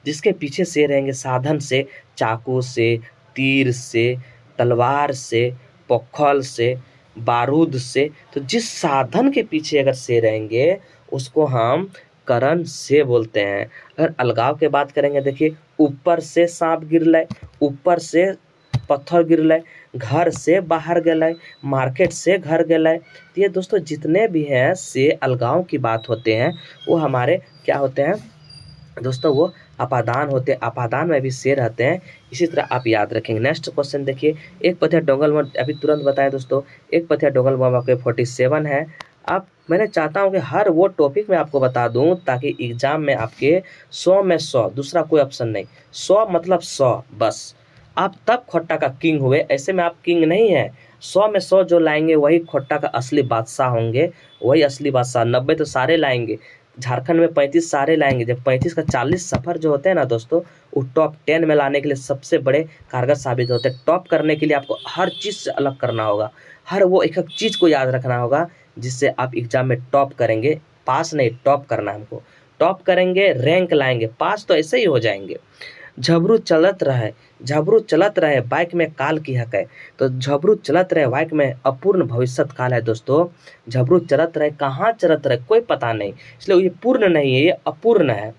जिसके पीछे से रहेंगे, साधन से, चाकू से, तीर से, तलवार से, पोखल से, बारूद से, तो जिस साधन के पीछे अगर से रहेंगे उसको हम करण से बोलते हैं। अगर अलगाव की बात करेंगे, देखिए ऊपर से सांप गिरलय, ऊपर से पत्थर गिरलय, घर से बाहर गेलय, मार्केट से घर गेलय। तो ये दोस्तों जितने भी हैं से अलगाव की बात होते हैं वो हमारे क्या होते हैं दोस्तों, वो अपादान होते हैं। अपादान में भी से रहते हैं, इसी तरह आप याद रखेंगे। नेक्स्ट क्वेश्चन देखिए, एक पथिया डोंगल में अभी तुरंत बताएं दोस्तों, एक पथिया डोंगल में आपके 47 है। अब मैंने चाहता हूं कि हर वो टॉपिक में आपको बता दूं ताकि एग्जाम में आपके 100 में 100, दूसरा कोई ऑप्शन नहीं, 100 मतलब 100 बस। आप तब खोट्टा का किंग हुए, ऐसे में आप किंग नहीं है। 100 में 100 जो लाएंगे वही खोट्टा का असली बादशाह होंगे, वही असली बादशाह। 90 तो सारे लाएंगे, झारखंड में 35 सारे लाएंगे। जब 35 का 40 सफर जो होते हैं ना दोस्तों, वो टॉप 10 में लाने के लिए सबसे बड़े कारगर साबित होते हैं। टॉप करने के लिए आपको हर चीज़ से अलग करना होगा, हर वो एक एक चीज़ को याद रखना होगा जिससे आप एग्जाम में टॉप करेंगे। पास नहीं, टॉप करना है हमको। टॉप करेंगे, रैंक लाएंगे, पास तो ऐसे ही हो जाएंगे। झबरू चलत रहे बाइक में काल की हक है। तो झबरू चलत रहे बाइक में अपूर्ण भविष्यत काल है दोस्तों। झबरू चलत रहे, कहाँ चलत रहे कोई पता नहीं, इसलिए ये पूर्ण नहीं है, ये अपूर्ण है।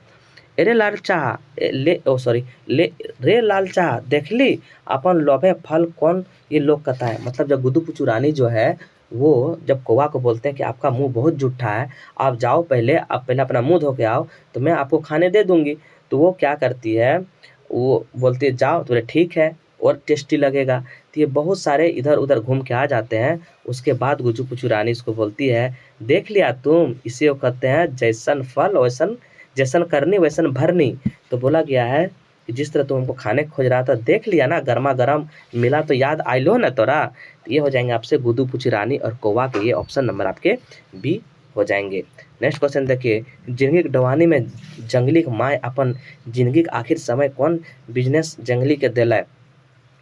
रे लालचा ले ओ सॉरी ले रे लालचा देख ली अपन लोभे फल कौन, ये लोक कथा है। मतलब जब गुड्डू पुचू रानी जो है वो जब कौवा को बोलते हैं कि आपका मुंह बहुत जूठा है, आप जाओ पहले, आप पहले अपना मुंह धो के आओ तो मैं आपको खाने दे दूंगी। तो वो क्या करती है, वो बोलती है जाओ, तो बोले ठीक है और टेस्टी लगेगा। तो ये बहुत सारे इधर उधर घूम के आ जाते हैं। उसके बाद गुज्जू पुचू रानी इसको बोलती है, देख लिया तुम, इसे वो कहते हैं जैसन फल वैसन, जैसन करनी वैसन भरनी। तो बोला गया है कि जिस तरह तुम हमको खाने खोज रहा था, देख लिया ना, गर्मा गर्म मिला तो याद आइलो ना तोरा। तो ये हो जाएंगे आपसे गुड्डू पुचू रानी और कौवा के, ये ऑप्शन नंबर आपके बी हो जाएंगे। नेक्स्ट क्वेश्चन देखिए, जिंदगी डवानी में जंगली माय अपन जिंदगी के आखिर समय कौन बिजनेस जंगली के दिलाए।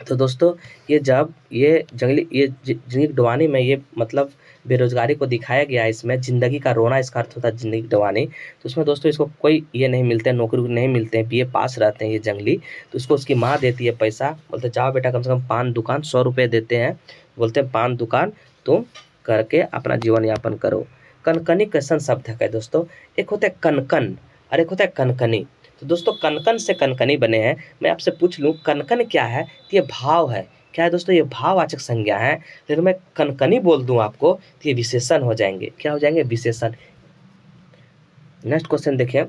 तो दोस्तों ये जब ये जिंदगी डवानी में ये मतलब बेरोजगारी को दिखाया गया है। इसमें जिंदगी का रोना इसका अर्थ होता है जिंदगी डवानी। तो उसमें दोस्तों इसको कोई ये नहीं मिलते हैं, नौकरी नहीं मिलते हैं, बीए पास रहते हैं ये जंगली। तो उसको उसकी माँ देती है पैसा, बोलते जाओ बेटा कम से कम पान दुकान, 100 रुपये देते हैं, बोलते हैं पान दुकान तुम करके अपना जीवन यापन करो। कनकनी कैसन शब्द है दोस्तों, एक होता है कनकन और एक होता है कनकनी। तो दोस्तों कनकन से कनकनी बने हैं। मैं आपसे पूछ लूँ कनकन क्या है, तो ये भाव है। क्या है दोस्तों, ये भाववाचक संज्ञा है। लेकिन मैं कनकनी बोल दूं आपको तो ये विशेषण हो जाएंगे। क्या हो जाएंगे, विशेषण। नेक्स्ट क्वेश्चन देखिए,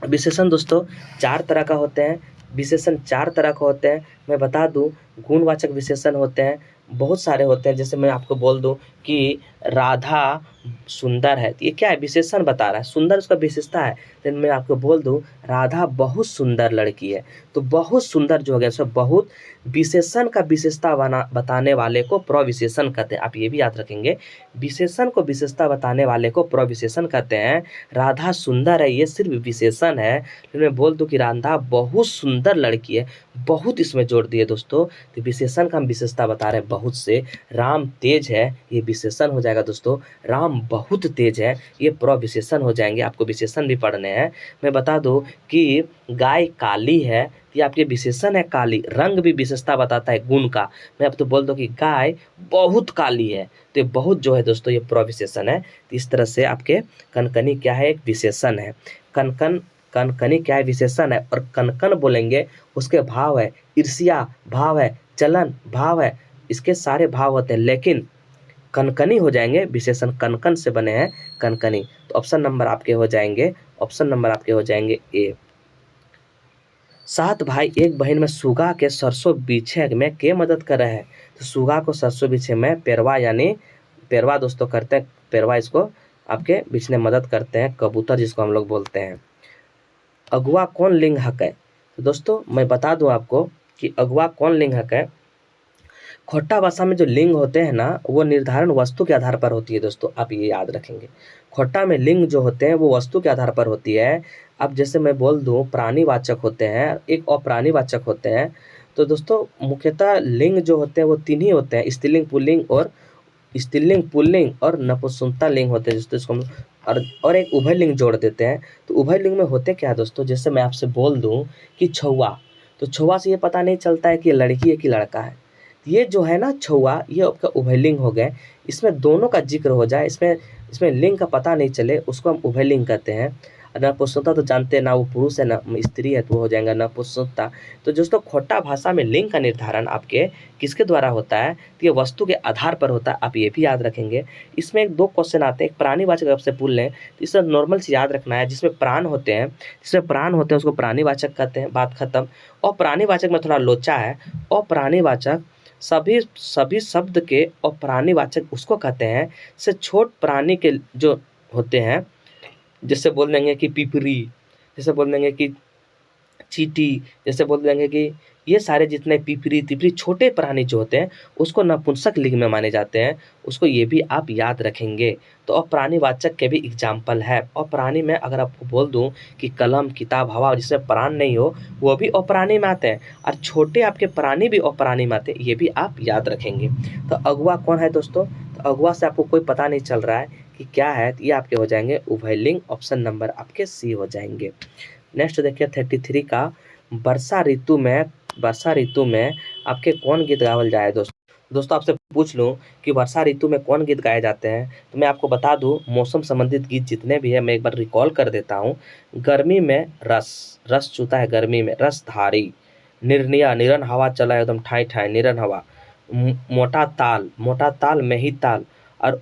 विशेषण दोस्तों 4 तरह का होते हैं। विशेषण 4 तरह का होते हैं। मैं बता दूं, गुणवाचक विशेषण होते हैं, बहुत सारे होते हैं। जैसे मैं आपको बोल दूं कि राधा सुंदर है, तो ये क्या है, विशेषण बता रहा है, सुंदर उसका विशेषता है। लेकिन मैं आपको बोल दूं राधा बहुत सुंदर लड़की है, तो बहुत सुंदर जो हो गया, सब बहुत विशेषण का विशेषता बताने वाले को प्रविशेषण कहते हैं। आप ये भी याद रखेंगे, विशेषण को विशेषता बताने वाले को प्रविशेषण कहते हैं। राधा सुंदर है ये सिर्फ विशेषण है। लेकिन मैं बोल दूं कि राधा बहुत सुंदर लड़की है, बहुत इसमें जोड़ दिए दोस्तों, तो विशेषण का हम विशेषता बता रहे हैं बहुत से। राम तेज है, ये विशेषण हो जाएगा दोस्तों। राम बहुत तेज है, ये प्रविशेषण हो जाएंगे। आपको विशेषण भी पढ़ने हैं। मैं बता दूं कि गाय काली है, ये आपके विशेषण है काली। रंग भी विशेषता बताता है गुण का। मैं अब तो बोल दूं कि गाय बहुत काली है, तो ये बहुत जो है दोस्तों ये प्रविशेषण है। तो इस तरह से आपके कनकनी क्या है, एक विशेषण है। कनकनी क्या है, विशेषण है। और कनकन बोलेंगे उसके भाव है, ईर्ष्या भाव है, चलन भाव है, इसके सारे भाव होते हैं। लेकिन कनकनी हो जाएंगे, विशेषण कनकन से बने हैं, कनकनी। तो ऑप्शन नंबर आपके हो जाएंगे, ऑप्शन नंबर आपके हो जाएंगे ए। सात भाई एक बहन में सुगा के सरसों बीछे में के मदद कर रहे हैं। तो सुगा को सरसों बीछे में पेरवा यानी पेरवा दोस्तों करते हैं, पेरवा इसको आपके बीछने मदद करते हैं, कबूतर जिसको हम लोग बोलते हैं। अगुआ कौन लिंग हक है? तो दोस्तों मैं बता दूं आपको कि अगुआ कौन लिंग हक है। खोट्टा भाषा में जो लिंग होते हैं ना, वो निर्धारण वस्तु के आधार पर होती है दोस्तों, आप ये याद रखेंगे। खोट्टा में लिंग जो होते हैं वो वस्तु के आधार पर होती है। अब जैसे मैं बोल दूं प्राणीवाचक होते हैं, एक अप्राणीवाचक होते हैं। तो दोस्तों मुख्यतः लिंग जो होते हैं वो तीन ही होते हैं, स्त्रीलिंग पुल्लिंग और नपुंसकता लिंग होते हैं, जिसको हम और एक उभय लिंग जोड़ देते हैं। तो उभय लिंग में होते क्या है दोस्तों, जैसे मैं आपसे बोल दूं कि छौआ, तो छौआ से ये पता नहीं चलता है कि ये लड़की है कि लड़का है। ये जो है ना छौआ, ये आपका उभयलिंग हो गए। इसमें दोनों का जिक्र हो जाए, इसमें इसमें लिंग का पता नहीं चले, उसको हम उभयलिंग कहते हैं। नपुंसकता तो जानते हैं ना, वो पुरुष है ना स्त्री है, तो वो हो जाएगा नपुंसकता। तो दोस्तों खोट्टा भाषा में लिंग का निर्धारण आपके किसके द्वारा होता है, तो ये वस्तु के आधार पर होता है, आप ये भी याद रखेंगे। इसमें एक दो क्वेश्चन आते हैं, एक प्राणीवाचक आपसे पूछ लें तो इससे नॉर्मल से याद रखना है। जिसमें प्राण होते हैं, उसको प्राणीवाचक कहते हैं, बात खत्म। और प्राणीवाचक में थोड़ा लोचा है। और प्राणीवाचक सभी सभी शब्द के और प्राणीवाचक उसको कहते हैं से छोट प्राणी के जो होते हैं, जैसे बोल देंगे कि पिपरी, जैसे बोल देंगे कि चींटी, जैसे बोल देंगे कि ये सारे जितने पिपरी तिपरी छोटे प्राणी जो होते हैं उसको नपुंसक लिंग में माने जाते हैं, उसको ये भी आप याद रखेंगे। तो अप्राणीवाचक के भी एग्जाम्पल है। अप्राणी में अगर आपको बोल दूं कि कलम किताब हवा जिसमें प्राण नहीं हो, वो भी अप्राणी में आते हैं, और छोटे आपके प्राणी भी अप्राणी में आते हैं, ये भी आप याद रखेंगे। तो अगुआ कौन है दोस्तों, तो अगुआ से आपको कोई पता नहीं चल रहा है कि क्या है, तो ये आपके हो जाएंगे उभयलिंग, ऑप्शन नंबर आपके सी हो जाएंगे। नेक्स्ट देखिए 33 का, वर्षा ऋतु में आपके कौन गीत गावल जाए दोस्तों आपसे पूछ लूं कि वर्षा ऋतु में कौन गीत गाए जाते हैं, तो मैं आपको बता दूं मौसम संबंधित गीत जितने भी है मैं एक बार रिकॉल कर देता हूं। गर्मी में रस रस चूता है, गर्मी में रसधारी, निर्णया निरन हवा चला एकदम ठाई ठाई निरन हवा, मोटा ताल मेही ताल, और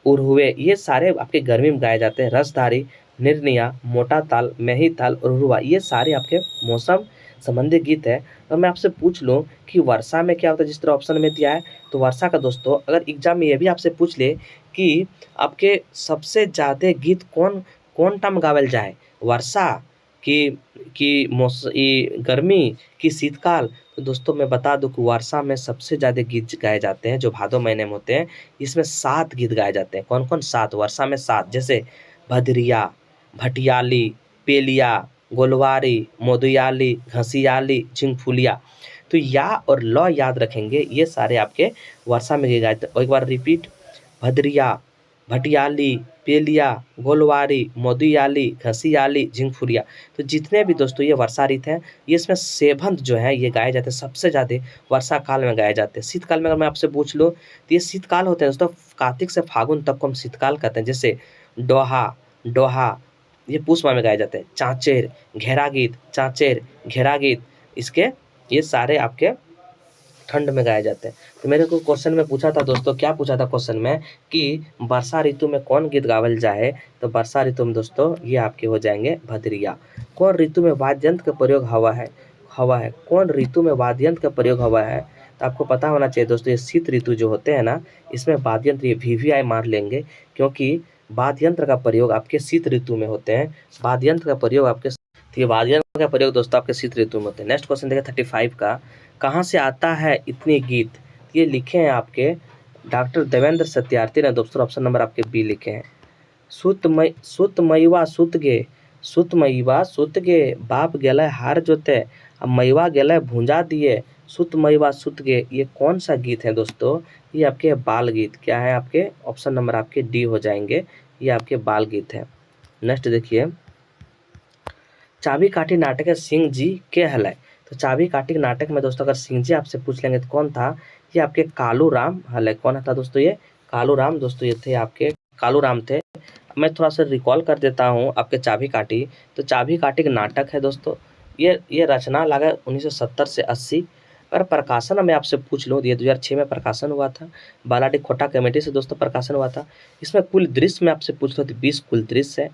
उर्हुए, ये सारे आपके गर्मी में गाए जाते हैं। रसधारी, निर्णया, मोटा ताल, मेही ताल, उर्हुआ, ये सारे आपके मौसम संबंधी गीत है। तो मैं आपसे पूछ लूं कि वर्षा में क्या होता है, जिस तरह ऑप्शन में दिया है, तो वर्षा का दोस्तों अगर एग्जाम में ये भी आपसे पूछ ले कि आपके सबसे ज्यादा गीत कौन कौन टाइम गावल जाए, वर्षा की गर्मी की शीतकाल, तो दोस्तों मैं बता दूं कि वर्षा में सबसे ज्यादा गीत गाए जाते हैं जो भादो महीने में होते हैं। इसमें 7 गीत गाए जाते हैं। कौन कौन 7? वर्षा में 7, जैसे भदरिया, भटियाली, पेलिया, गोलवारी, मोदियाली, घसियाली, झिंगफुलिया। तो या और ल याद रखेंगे, ये सारे आपके वर्षा में गाए जाते हैं। और एक बार रिपीट, भदरिया, भटियाली, पेलिया, गोलवारी, मोदियाली, घसियाली, झिंगफुलिया। तो जितने भी दोस्तों ये वर्षा ऋतु हैं, ये इसमें सेवंत जो है ये गाए जाते हैं, सबसे ज़्यादा वर्षा काल में गाए जाते हैं। शीतकाल में अगर मैं आपसे पूछ लूँ तो ये शीतकाल होते हैं दोस्तों, कार्तिक से फागुन तक को हम शीतकाल कहते हैं। जैसे डोहा डोहा, ये पुष माह में गाए जाते हैं। चाँचेर, घेरा गीत, चाँचेर, घेरा गीत, इसके ये सारे आपके ठंड में गाए जाते हैं। तो मेरे को क्वेश्चन में पूछा था दोस्तों, क्या पूछा था क्वेश्चन में कि वर्षा ऋतु में कौन गीत गावल जाए, तो वर्षा ऋतु में दोस्तों ये आपके हो जाएंगे भदरिया। कौन ऋतु में वाद्य यंत्र का प्रयोग हवा है, कौन ऋतु में वाद्य यंत्र का प्रयोग हवा है, तो आपको पता होना चाहिए दोस्तों ये शीत ऋतु जो होते हैं ना, इसमें वाद्य यंत्र ये VVI मार लेंगे, क्योंकि वाद्य यंत्र का प्रयोग आपके शीत ऋतु में होते हैं। वाद्य यंत्र का प्रयोग आपके, तो ये वाद्य यंत्र का प्रयोग दोस्तों आपके शीत ऋतु में होते हैं। नेक्स्ट क्वेश्चन देखिए 35 का, कहाँ से आता है इतनी गीत, ये लिखे हैं आपके डॉक्टर देवेंद्र सत्यार्थी ने दोस्तों, ऑप्शन नंबर आपके बी लिखे हैं। सुत मईवा सुत गे, बाप गेले हार जोते, अब मईवा गेले भूंजा दिए, सुत मईवा सुत गे, ये कौन सा गीत है दोस्तों, ये आपके बाल गीत। क्या है आपके ऑप्शन नंबर आपके डी हो जाएंगे, ये आपके बाल गीत है। नेक्स्ट देखिए, चाबी काठी नाटक है सिंह जी के हलय, तो चाबी काठी नाटक में दोस्तों अगर सिंह जी आपसे पूछ लेंगे तो कौन था, ये आपके कालू राम हलय। कौन था दोस्तों, ये कालू राम दोस्तों, ये थे आपके कालू राम थे। मैं थोड़ा सा रिकॉल कर देता हूँ आपके चाबी काठी। तो चाबी काठी का नाटक है दोस्तों, ये रचना लगा 1970 से 80। अगर प्रकाशन मैं आपसे पूछ लूँ, ये 2006 में प्रकाशन हुआ था, बालाडी खोटा कमेटी से दोस्तों प्रकाशन हुआ था। इसमें कुल दृश्य में आपसे पूछ लो तो 20 कुल दृश्य है।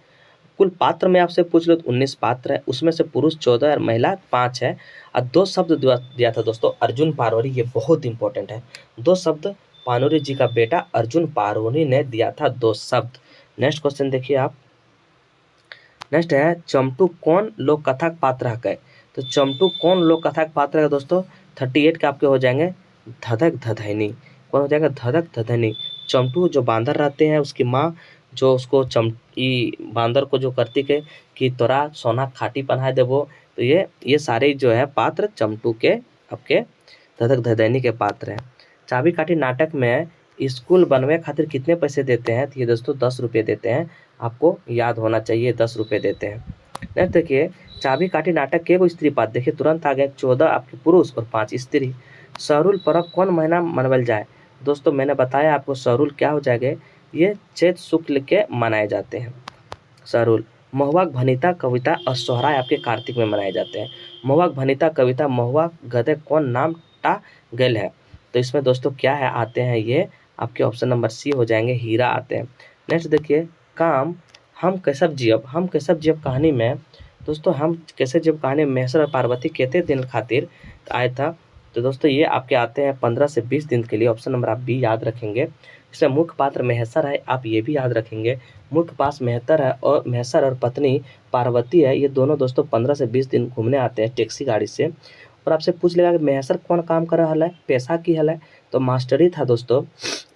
कुल पात्र में आपसे पूछ लो तो 19 पात्र है, उसमें से पुरुष 14 और महिला 5 है। और 2 शब्द दिया था दोस्तों अर्जुन पारौरी, ये बहुत इंपॉर्टेंट है। 2 शब्द पानौरी जी का बेटा अर्जुन पारौरी ने दिया था, 2 शब्द। नेक्स्ट क्वेश्चन देखिए आप। नेक्स्ट है चमटू कौन लोक कथा पात्र है? तो चमटू कौन लोक कथा पात्र है दोस्तों? 38 के आपके हो जाएंगे धधक धधैनी। कौन हो जाएगा? धधक धधैनी। चमटू जो बांदर रहते हैं, उसकी माँ जो उसको बांदर को जो करती के कि तोरा सोना खाटी पहना देवो, तो ये सारे जो है पात्र चमटू के आपके धधक धधैनी के पात्र हैं। चाबी काठी नाटक में स्कूल बनवे खातिर कितने पैसे देते हैं? तो ये दोस्तों 10 रुपये देते हैं, आपको याद होना चाहिए 10 रुपये देते हैं। नेक्स्ट देखिए चाबी काठी नाटक के एगो स्त्री पात्र, देखिए तुरंत आ गए 14 आपके पुरुष और 5 स्त्री। सरुल पर्व कौन महीना मनावल जाए? दोस्तों मैंने बताया आपको सरुल क्या हो जाएगा, ये चैत शुक्ल के मनाए जाते हैं सरुल। महुआ भनिता कविता और सोहराय आपके कार्तिक में मनाए जाते हैं। महुआ भनिता कविता महुआ गधे कौन नाम टा गल है? तो इसमें दोस्तों क्या है आते हैं, ये आपके ऑप्शन नंबर सी हो जाएंगे, हीरा आते हैं। नेक्स्ट देखिए काम हम कैसब जियब कहानी में दोस्तों हम कैसे जियब कहानी में महेश्वर और पार्वती कितने दिन खातिर आया था? तो दोस्तों ये आपके आते हैं 15 से 20 दिन के लिए, ऑप्शन नंबर आप बी याद रखेंगे। इसमें मुख्य पात्र महेश्वर है, आप ये भी याद रखेंगे। मुख्य पास महेश्वर और पत्नी पार्वती है, ये दोनों दोस्तों 15 से 20 दिन घूमने आते हैं टैक्सी गाड़ी से। और आपसे पूछ लेगा कि महेश्वर कौन काम कर रहा है, पैसा की हल है? तो मास्टरी था दोस्तों।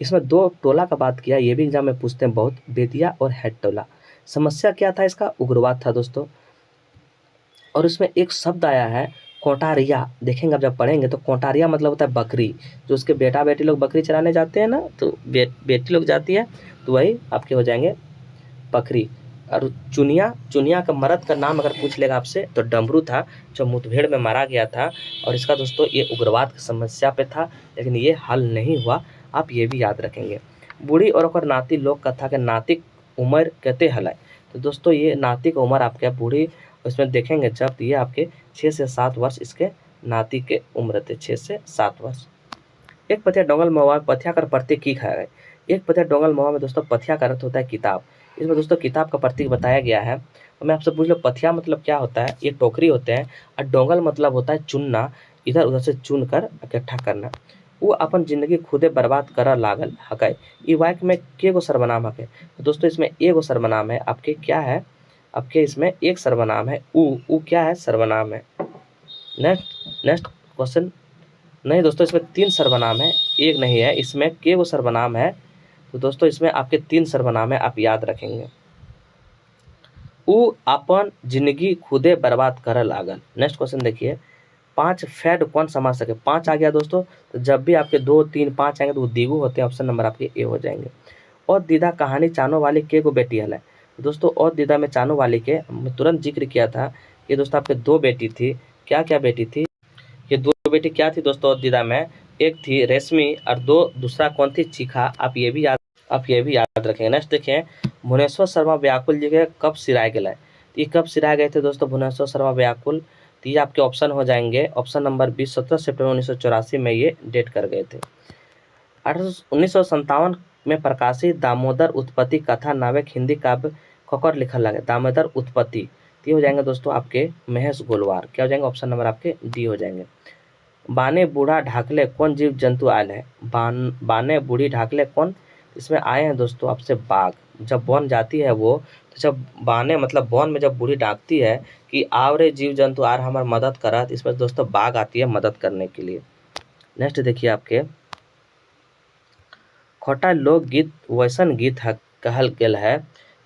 इसमें 2 टोला का बात किया, ये भी एग्जाम में पूछते हैं बहुत, बेदिया और हेड टोला। समस्या क्या था इसका? उग्रवाद था दोस्तों। और इसमें एक शब्द आया है कोटारिया, देखेंगे आप जब पढ़ेंगे तो कोटारिया मतलब होता है बकरी, जो उसके बेटा बेटी लोग बकरी चराने जाते हैं ना, तो बेटी लोग जाती है, तो वही आपके हो जाएंगे बकरी। और चुनिया का मर्द का नाम अगर पूछ लेगा आपसे तो डमरू था, जो मुठभेड़ में मारा गया था। और इसका दोस्तों ये उग्रवाद की समस्या पे था, लेकिन ये हल नहीं हुआ, आप ये भी याद रखेंगे। बूढ़ी और ओकर नाती लोक कथा के नातिक उम्र कहते हल है? तो दोस्तों ये नातिक उम्र आपके बूढ़ी, उसमें देखेंगे जब ये आपके 6 से 7 वर्ष इसके नाती के उम्र थे, 6 से 7 वर्ष। एक पथिया डोंगल महुआ पथिया कर प्रतीक की है? एक पथिया डोंगल महुआ में दोस्तों पथिया का अर्थ होता है किताब। इसमें दोस्तों किताब का प्रतीक बताया गया है। और मैं आपसे पूछ लो पथिया मतलब क्या होता है? ये टोकरी होते हैं। और डोंगल मतलब होता है चुनना, इधर उधर से चुन कर इकट्ठा करना। वो अपन जिंदगी खुदे बर्बाद कर लागल हकै, ई वाक्य में के गो सर्वनाम हकै? तो दोस्तों इसमें एगो सर्वनाम है आपके, क्या है आपके, इसमें एक सर्वनाम है ऊ क्या है? सर्वनाम है। Next question. नहीं दोस्तों इसमें 3 सर्वनाम है, एक नहीं है, इसमें के वो सर्वनाम है। तो दोस्तों इसमें आपके 3 सर्वनाम है, आप याद रखेंगे। ऊ अपन जिंदगी खुदे बर्बाद कर लागल। नेक्स्ट क्वेश्चन देखिए 5 फैड कौन समझ सके? 5 आ गया दोस्तों, तो जब भी आपके 2 3 5 आएंगे तो वो दिगु होते हैं, ऑप्शन नंबर आपके ए हो जाएंगे। और दीदा कहानी चानो वाली के गो बेटी हल है? दोस्तों और दीदा में चानो वाली के तुरंत जिक्र किया था, ये दोस्तों आपके 2 बेटी थी। क्या क्या बेटी थी? ये 2 बेटी क्या थी दोस्तों और दीदा में? एक थी रेशमी और दूसरा कौन थी? चीखा। आप ये भी याद रखेंगे। नेक्स्ट देखें भुवनेश्वर शर्मा व्याकुल जी के कब सिराए गए? ये कब सिराए गए थे दोस्तों भुवनेश्वर शर्मा व्याकुल? तो ये आपके ऑप्शन हो जाएंगे, ऑप्शन नंबर 20 17 सितंबर 1984 में ये डेट कर गए थे। 1957 में प्रकाशित दामोदर उत्पत्ति कथा नामक हिंदी काव्य ककर लिखल लगे? दामोदर उत्पत्ति, ये हो जाएंगे दोस्तों आपके महेश गोलवार। क्या हो जाएंगे? ऑप्शन नंबर आपके डी हो जाएंगे। बाने बूढ़ा ढाकले कौन जीव जंतु आयल है? बाने बूढ़ी ढाकले कौन? इसमें आए हैं दोस्तों आपसे बाघ। जब वन जाती है वो, तो जब बाने मतलब वन में जब बूढ़ी डाकती है कि आवरे जीव जंतु आर हमार मदद करत, इसमें दोस्तों बाघ आती है मदद करने के लिए। नेक्स्ट देखिए आपके खोटा लोकगीत वैसन गीत कहल गेल है,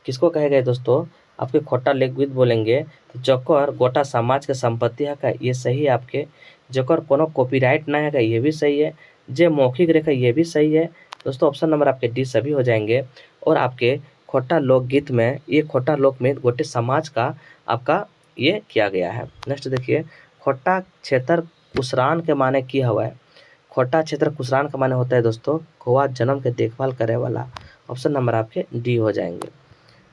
किसको कहे गए दोस्तों? आपके खोटा लोकगीत बोलेंगे तो जकर गोटा समाज के संपत्ति है का, ये सही है आपके। जकर कोनो कॉपीराइट ना है का, ये भी सही है। जे मौखिक रेखा, ये भी सही है दोस्तों, ऑप्शन नंबर आपके डी सभी हो जाएंगे। और आपके खोटा लोकगीत में, ये खोटा लोक में गोटे समाज का आपका ये किया गया है। नेक्स्ट देखिए खोटा क्षेत्र कुसरान के माने की हवा है? खोटा क्षेत्र कुसरान का माने होता है दोस्तों कौआ जन्म के देखभाल करे वाला, ऑप्शन नंबर आपके डी हो जाएंगे।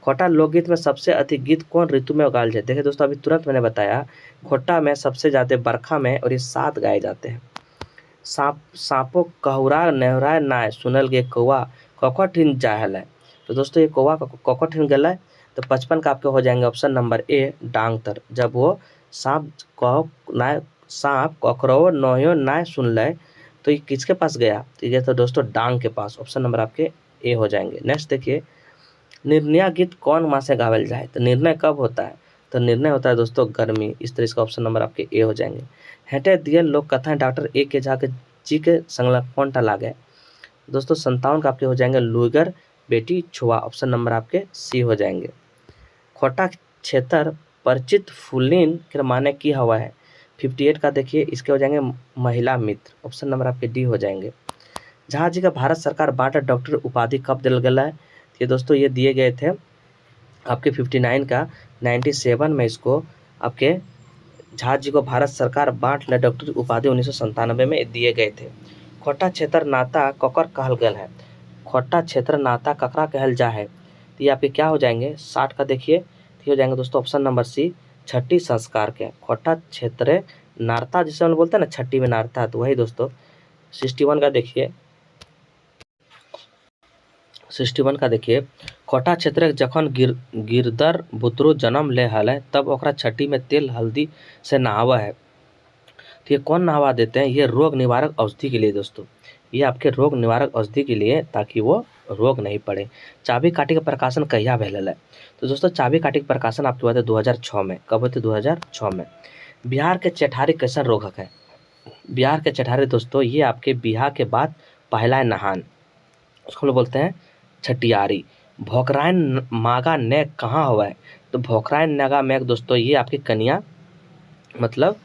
खोटा लोकगीत में सबसे अधिक गीत कौन ऋतु में उगाल जाए? देखिए दोस्तों अभी तुरंत मैंने बताया, खोटा में सबसे ज़्यादा बरखा में, और ये 7 गाए जाते हैं। सांपो कहुरा नेहरा नाय सुनल गे कौआ ककठिन जाहल है? तो दोस्तों ये कौआ ककठिन गल है? तो 55 का आपके हो जाएंगे ऑप्शन नंबर ए डांगतर। जब वो सांप ककरो नहियो ना सुन ले तो ये किसके पास गया, तो ये तो दोस्तों डांग के पास। ऑप्शन नंबर आपके ए हो जाएंगे। नेक्स्ट देखिए, निर्णय गीत कौन मास से गावल जाए, तो निर्णय कब होता है, तो निर्णय होता है दोस्तों गर्मी। इस तरह इसका ऑप्शन नंबर आपके ए हो जाएंगे। हेटे दिए लोक कथाएं डॉक्टर ए के झा के जी के संलग्न कौन टा लागे, दोस्तों 57 का आपके हो जाएंगे लुइगर बेटी छुआ। ऑप्शन नंबर आपके सी हो जाएंगे। खोटा क्षेत्र परिचित फुलिन के माने की हवा है, 58 का देखिए इसके हो जाएंगे महिला मित्र। ऑप्शन नंबर आपके डी हो जाएंगे। झा जी का भारत सरकार बांटा डॉक्टर उपाधि कब दिल गया है, ये दोस्तों ये दिए गए थे आपके 59 का 97 में इसको आपके झा जी को भारत सरकार बांट ले डॉक्टर उपाधि 1997 में दिए गए थे। खोटा क्षेत्र नाता ककर कहल गया है, खोटा क्षेत्र नाता ककरा कहल जा है, तो ये आपके क्या हो जाएंगे 60 का देखिए, तो हो जाएंगे दोस्तों ऑप्शन नंबर सी छठी संस्कार के। खोटा क्षेत्र नारता जिसे हम बोलते हैं ना छठी में नारता, तो वही दोस्तों 61 का देखिए 61 का देखिए, खोटा क्षेत्र जखन गिरदर बुतरू जन्म ले हल तब ओकरा छठी में तेल हल्दी से नहावा है। तो ये कौन नहवा देते हैं, ये रोग निवारक औषधि के लिए दोस्तों, ये आपके रोग निवारक औषधि के लिए ताकि वो रोग नहीं पड़े। चाबी काठी का प्रकाशन कहिया भेल है, तो दोस्तों चाबी काठी का प्रकाशन आपके हुआ था 2006 में। कब हुए थे 2006 में। बिहार के चेठारी कैसन रोगक है, बिहार के चेठारी दोस्तों ये आपके बिहार के बाद पहला नहान, उसको लोग बोलते हैं छठियारी। भोकराइन मागा नेक कहाँ हुआ है, तो भोकराइन नागा मैग दोस्तों ये आपकी कन्या मतलब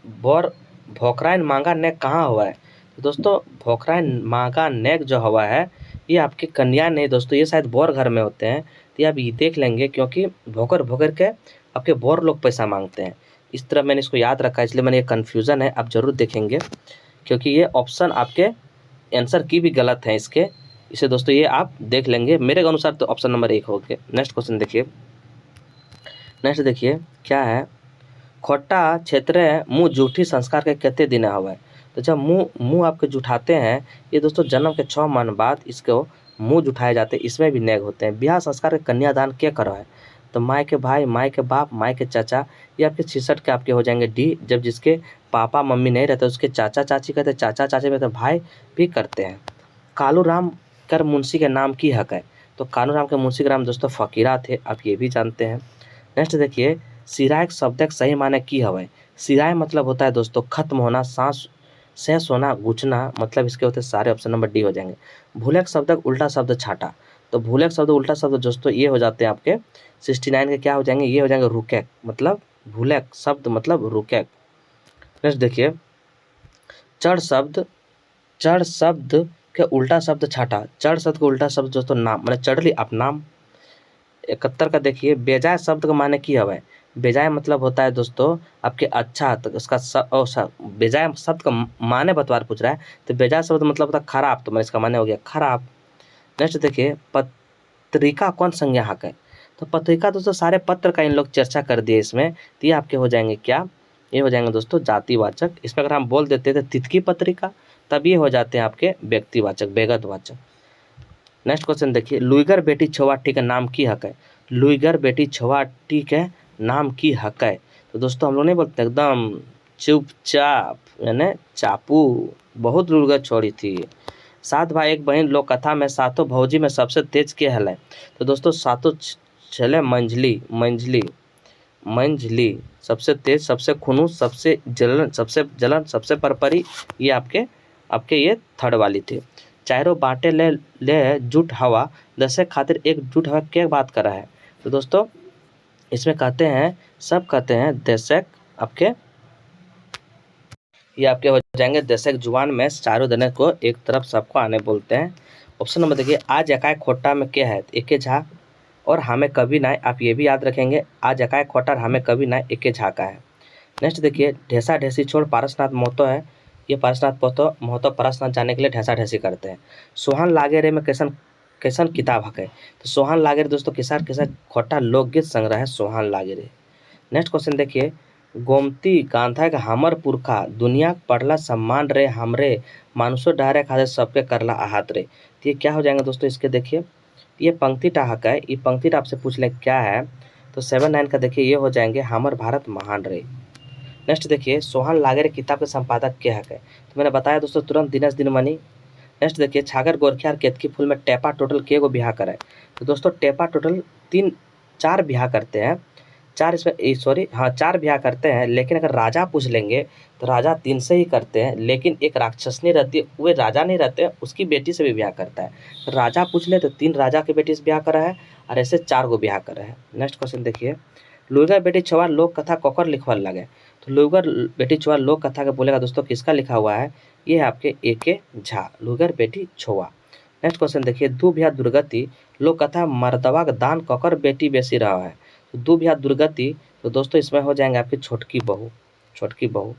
बोर भोकराइन मांगा नेक कहाँ हुआ है, तो दोस्तों भोकराइन मांगा नेक जो हुआ है ये आपकी कन्या नहीं दोस्तों, ये शायद बोर घर में होते हैं। तो ये आप ये देख लेंगे क्योंकि भोकर भोकर के आपके बोर लोग पैसा मांगते हैं। इस तरह मैंने इसको याद रखा इसलिए मैंने ये कन्फ्यूज़न है, आप ज़रूर देखेंगे क्योंकि ये ऑप्शन आपके आंसर की भी गलत है इसके, इसे दोस्तों ये आप देख लेंगे मेरे अनुसार तो ऑप्शन नंबर 1 हो गया। नेक्स्ट क्वेश्चन देखिए, नेक्स्ट देखिए क्या है, खोटा क्षेत्र मुँह जूठी संस्कार के कितने दिन हुआ है, तो जब मुँह आपके जुठाते हैं ये दोस्तों जन्म के 6 माह बाद इसको मुँह जुठाए जाते हैं, इसमें भी नेग होते हैं। ब्याह संस्कार के कन्यादान क्या करो है, तो माय के भाई, माय के बाप, माय के चाचा, ये आपके 66 के आपके हो जाएंगे डी। जब जिसके पापा मम्मी नहीं रहते उसके चाचा चाची कहते हैं, चाचा चाची में तो भाई भी करते हैं। कालू राम कर मुंशी के नाम की हक है, तो कालू राम के मुंशी के नाम दोस्तों फकीरा थे, आप ये भी जानते हैं। नेक्स्ट देखिए, सिराय शब्द के सही माने की हवे, सिराय मतलब होता है दोस्तों खत्म होना, सांस शेष होना, गुचना, मतलब इसके होते सारे ऑप्शन नंबर डी हो जाएंगे। भूले शब्द का उल्टा शब्द छाटा, तो भूले शब्द उल्टा शब्द दोस्तों ये हो जाते हैं आपके 69 के क्या हो जाएंगे, ये हो जाएंगे रुके, मतलब भूले शब्द मतलब रुके। नेक्स्ट देखिए, चढ़ शब्द के उल्टा शब्द छाटा, चढ़ शब्द का उल्टा शब्द दोस्तों नाम, मतलब चढ़ली आप नाम। 71 का देखिए, बेजाय शब्द का माने की हवा है, बेजाय मतलब होता है दोस्तों आपके अच्छा, तो उसका बेजाय शब्द का माने बतवार पूछ रहा है, तो बेजाय शब्द मतलब होता है खराब, तो मैं इसका माने हो गया खराब। नेक्स्ट देखिए, पत्रिका कौन संज्ञाहक है, तो पत्रिका दोस्तों सारे पत्र का इन लोग चर्चा कर दिए इसमें, तो ये आपके हो जाएंगे क्या, ये हो जाएंगे दोस्तों जातिवाचक। इसमें अगर हम बोल देते थे तितकी पत्रिका तब ये हो जाते हैं आपके व्यक्तिवाचक व्यक्तिवाचक। नेक्स्ट क्वेश्चन देखिए, लुइगर बेटी छवाटी का नाम की हक है, लुइगर बेटी छवाटी के नाम की हक है, तो दोस्तों हम लोग नहीं बोलते एकदम चुपचाप, यानी चापू, बहुत लुइगर छोड़ी थी। 7 भाई 1 बहन लोक कथा में सातों भौजी में सबसे तेज के हल है, तो दोस्तों सातों छले मंझली सबसे तेज, सबसे खुनूस, सबसे जलन, सबसे परपरी, ये आपके ये थर्ड वाली थी। चारों बाटे ले जुट हवा दसे खातिर एक जुट हवा क्या बात कर रहा है, तो दोस्तों इसमें कहते हैं सब कहते हैं दशक आपके, ये आपके हो जाएंगे दशक जुबान में चारों दने को एक तरफ सबको आने बोलते हैं। ऑप्शन नंबर देखिए, आज एकाय खोटा में क्या है, एके झा और हमें कभी ना, आप ये भी याद रखेंगे आज एकाय खोटा और हमें कभी ना एके झा का है। नेक्स्ट देखिए, ढेसा ढेसी छोड़ पारसनाथ महतो है, ये पारसनाथ महतो पारसनाथ जाने के लिए ढेसा ढेसी करते हैं। सोहन लागे रे में कैसन किताब हक है, तो सोहन लागे रे दोस्तों किसान खोटा लोकगीत संग्रह है सोहन लागे रे। नेक्स्ट क्वेश्चन देखिए, गोमती गांधा के हमर पुरखा दुनिया पढ़ला सम्मान रे हमरे मानुषो डहरे खाते सबके करला आहत रे, तो ये क्या हो जाएंगे दोस्तों इसके देखिए ये पंक्ति टाहक है, ये पंक्ति आपसे पूछ ले क्या है, तो 7-9 का देखिए ये हो जाएंगे हमर भारत महान रे। नेक्स्ट देखिए सोहन लागेर किताब के संपादक क्या है, तो मैंने बताया दोस्तों तुरंत दिनेश दिनमणि। नेक्स्ट देखिए छागर गोरखिया और केतकी फूल में टेपा टोटल के गो बिहा करे, तो दोस्तों टेपा टोटल 4 बिहा करते हैं, 4 इसमें सॉरी हाँ 4 बिहा करते हैं, लेकिन अगर राजा पूछ लेंगे तो राजा 3 से ही करते हैं, लेकिन एक राक्षसनी रहती है, वे राजा नहीं रहते हैं, उसकी बेटी से भी ब्याह करता है। तो राजा पूछ ले तो 3 राजा की बेटी से ब्याह करा है और ऐसे 4 गो ब्याह करा है। नेक्स्ट क्वेश्चन देखिए लुइगर बेटी छुआ लोक कथा ककर लिखवाल लगे, तो लुइगर बेटी छुआ लोक कथा के बोलेगा दोस्तों किसका लिखा हुआ है, ये है आपके ए.के. झा, लुइगर बेटी छुआ। नेक्स्ट क्वेश्चन देखिए दू बिहा दुर्गति लोक कथा मर्दवा का दान ककर बेटी बेसी रहा है, तो दू बिहा दुर्गति, तो दोस्तों इसमें हो जाएंगे आपकी छोटकी बहू, छोटकी बहू।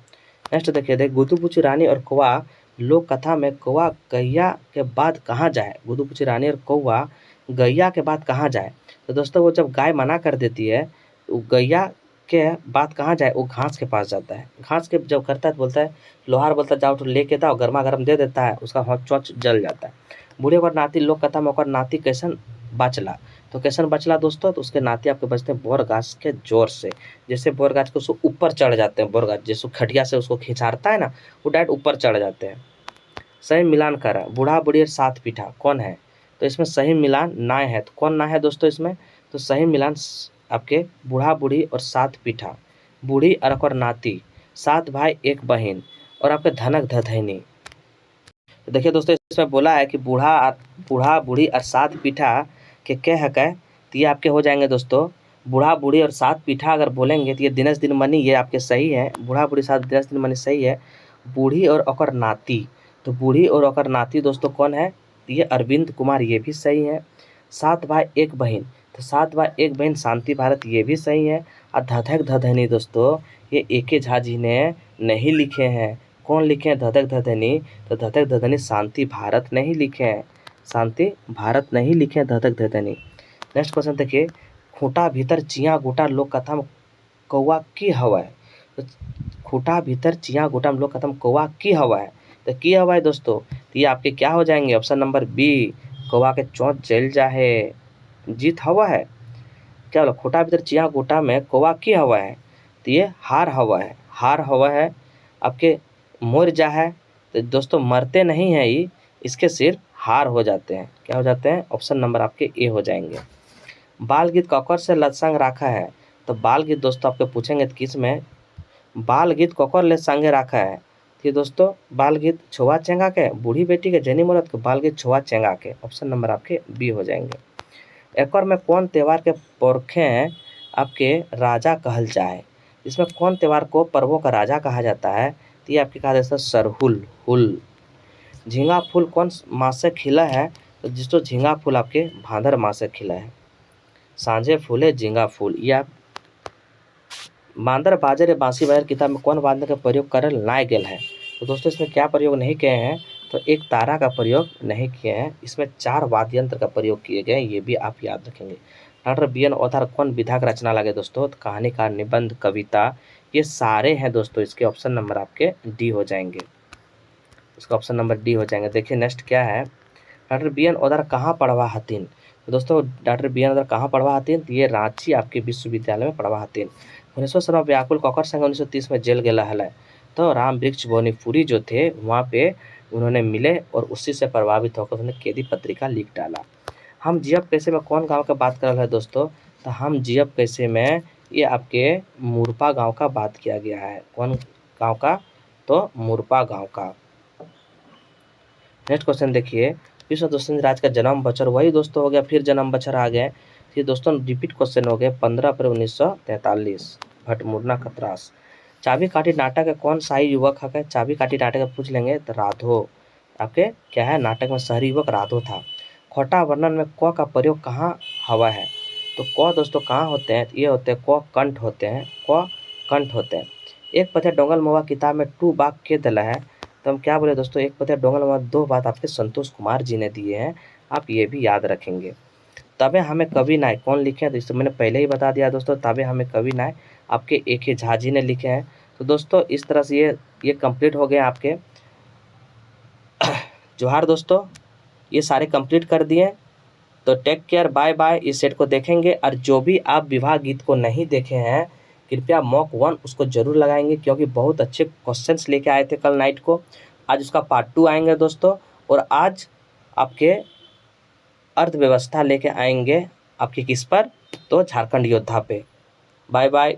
नेक्स्ट देखिए गुदुपुची रानी और कौवा लोक कथा में कौवा गैया के बाद कहाँ जाए, गुदुपुची रानी और कौवा गैया के बाद कहाँ जाए, तो दोस्तों वो जब गाय मना कर देती है तो गैया के बाद कहाँ जाए, वो घास के पास जाता है, घास के जब करता है तो बोलता है लोहार बोलता है जाओ तो लेके दाओ, गर्मा गर्म दे देता है, उसका हाथ चौच जल जाता है। बूढ़े और नाती लोक कथा में ओकर नाती कैसन बचला, तो कैसन बचला दोस्तों, तो उसके नाती आपके बचते हैं बोर गाछ के जोर से, जैसे बोर गाछ के उसको ऊपर चढ़ जाते हैं, बोर गाछ जैसे खटिया से उसको खिंचारता है ना, वो डायरेक्ट ऊपर चढ़ जाते हैं। सही मिलान करा बूढ़ा बूढ़ी और 7 पीठा कौन है, तो इसमें सही मिलान नाय है, तो कौन नाय है दोस्तों इसमें, तो सही मिलान आपके बूढ़ा बूढ़ी और 7 पीठा, बूढ़ी और ओकर नाती, 7 भाई 1 बहन और आपके धनक धधैनी। तो देखिए दोस्तों इसमें बोला है कि बूढ़ा बूढ़ी और 7 पीठा के है कै, तो ये आपके हो जाएंगे दोस्तों बूढ़ा बूढ़ी और 7 पीठा अगर बोलेंगे तो ये दिनेश दिनमणि ये आपके सही है, बूढ़ा बूढ़ी 7 दिनेश दिनमणि सही है। बूढ़ी और ओकर नाती, तो बूढ़ी और ओकर नाती दोस्तों कौन है, तो ये अरविंद कुमार ये भी सही है। 7 भाई 1 बहन, तो 7 भाई 1 बहन शांति भारत ये भी सही है। और धधक धधनी दोस्तों ये ए.के. झा जी ने नहीं लिखे हैं, कौन लिखे हैं धधक धधनी, तो धधक धधनी शांति भारत नहीं लिखे हैं, शांति भारत नहीं लिखे हैं धधक धधनी। नेक्स्ट क्वेश्चन देखिए खूंटा भीतर चिया गोटा लोक कथा में कौवा की हवा है, तो खूंटा भीतर चिया गोटा में लोक कथा में कौवा की हवा है, तो की हवा है दोस्तों, तो ये आपके क्या हो जाएंगे ऑप्शन नंबर बी, कौवा के चोंच जल जाए जीत हवा है। क्या बोला खूंटा भीतर चिया गोटा में कौवा की हवा है, तो ये हार हवा है, हार हवा है आपके मर जा है, तो दोस्तों मरते नहीं हैं ये, इसके सिर्फ हार हो जाते हैं, क्या हो जाते हैं ऑप्शन नंबर आपके ए हो जाएंगे। बाल गीत ककर से लत्संग रखा है, तो बाल गीत दोस्तों आपके पूछेंगे तो किस में, बाल गीत ककर ले संगे रखा है, तो दोस्तों बाल गीत छुआ चेंगा के बूढ़ी बेटी के जनी मुहूर्त के बाल गीत छुआ चेंगा के, ऑप्शन नंबर आपके बी हो जाएंगे। एकर में कौन त्यौहार के पुरखें आपके राजा कहल जाए, इसमें कौन त्यौहार को पर्वों का राजा कहा जाता है, तो ये आपके कहा जाता है सरहुल हुल। झींगा फूल कौन मास से खिला है, तो जिसको झींगा फूल आपके भादर मास से खिला है, सांझे फूले झींगा फूल। ये आप बांदर बाजरे बांसी बजर किताब में कौन वाद्य का प्रयोग करल नाय गेल है, तो दोस्तों इसमें क्या प्रयोग नहीं किए हैं, तो एक तारा का प्रयोग नहीं किए हैं, इसमें 4 वाद्य यंत्र का प्रयोग किए गए, ये भी आप याद रखेंगे। Doctor BN. औतार कौन विधा का रचना लगे दोस्तों, तो कहानीकार निबंध कविता ये सारे हैं दोस्तों, इसके ऑप्शन नंबर आपके डी हो जाएंगे, इसका ऑप्शन नंबर डी हो जाएंगे। देखिए नेक्स्ट क्या है डॉक्टर बी.एन. औतार कहाँ पढ़वा हतीन, तो दोस्तों डॉक्टर बी.एन. औतार कहाँ पढ़वा हतीन, तो ये रांची आपके विश्वविद्यालय में पढ़वा हतीन। भुवनेश्वर शर्मा व्याकुल ककर संग 1930 में जेल गेला है, तो राम वृक्ष बोनीपुरी जो थे वहाँ पे उन्होंने मिले और उसी से प्रभावित होकर उन्होंने कैदी पत्रिका लिख डाला। हम जियब कैसे में कौन गांव का बात कर रहा है दोस्तों, तो हम जियब कैसे में ये आपके मुरपा गांव का बात किया गया है, कौन गांव का, तो मुरपा गांव का। नेक्स्ट क्वेश्चन देखिए विश्व दोस्तों राज का जन्म बछर, वही दोस्तों हो गया फिर जन्म बछर आ गए, ये दोस्तों रिपीट क्वेश्चन हो गए 15 अप्रैल 1943 भटमुरना खतरास। चाबी काठी नाटक है कौन शाही युवक है, चाबी काठी नाटक में पूछ लेंगे तो राधो आपके क्या है, नाटक में शहरी युवक राधो था। खोटा वर्णन में क का प्रयोग कहाँ हवा है, तो क दोस्तों कहाँ होते हैं, ये होते हैं क कंठ होते हैं, क कंठ होते हैं। एक पथे डोंगल महुआ किताब में 2 बाग के दिला है, तो हम क्या बोले दोस्तों एक पते डोंगल में 2 बात आपके संतोष कुमार जी ने दिए हैं, आप ये भी याद रखेंगे। तबे हमें कवि नाय कौन लिखे हैं, तो इससे मैंने पहले ही बता दिया दोस्तों, तबे हमें कवि नाय आपके ए.के. झा जी ने लिखे हैं। तो दोस्तों इस तरह से ये कंप्लीट हो गए आपके जोहार दोस्तों, ये सारे कंप्लीट कर दिए। तो टेक केयर, बाय बाय। इस सेट को देखेंगे, और जो भी आप विवाह गीत को नहीं देखे हैं कृपया मॉक 1 उसको जरूर लगाएंगे, क्योंकि बहुत अच्छे क्वेश्चंस लेके आए थे कल नाइट को। आज उसका पार्ट 2 आएंगे दोस्तों, और आज आपके अर्थव्यवस्था लेके आएंगे आपके किस पर, तो झारखंड योद्धा पे। Bye bye.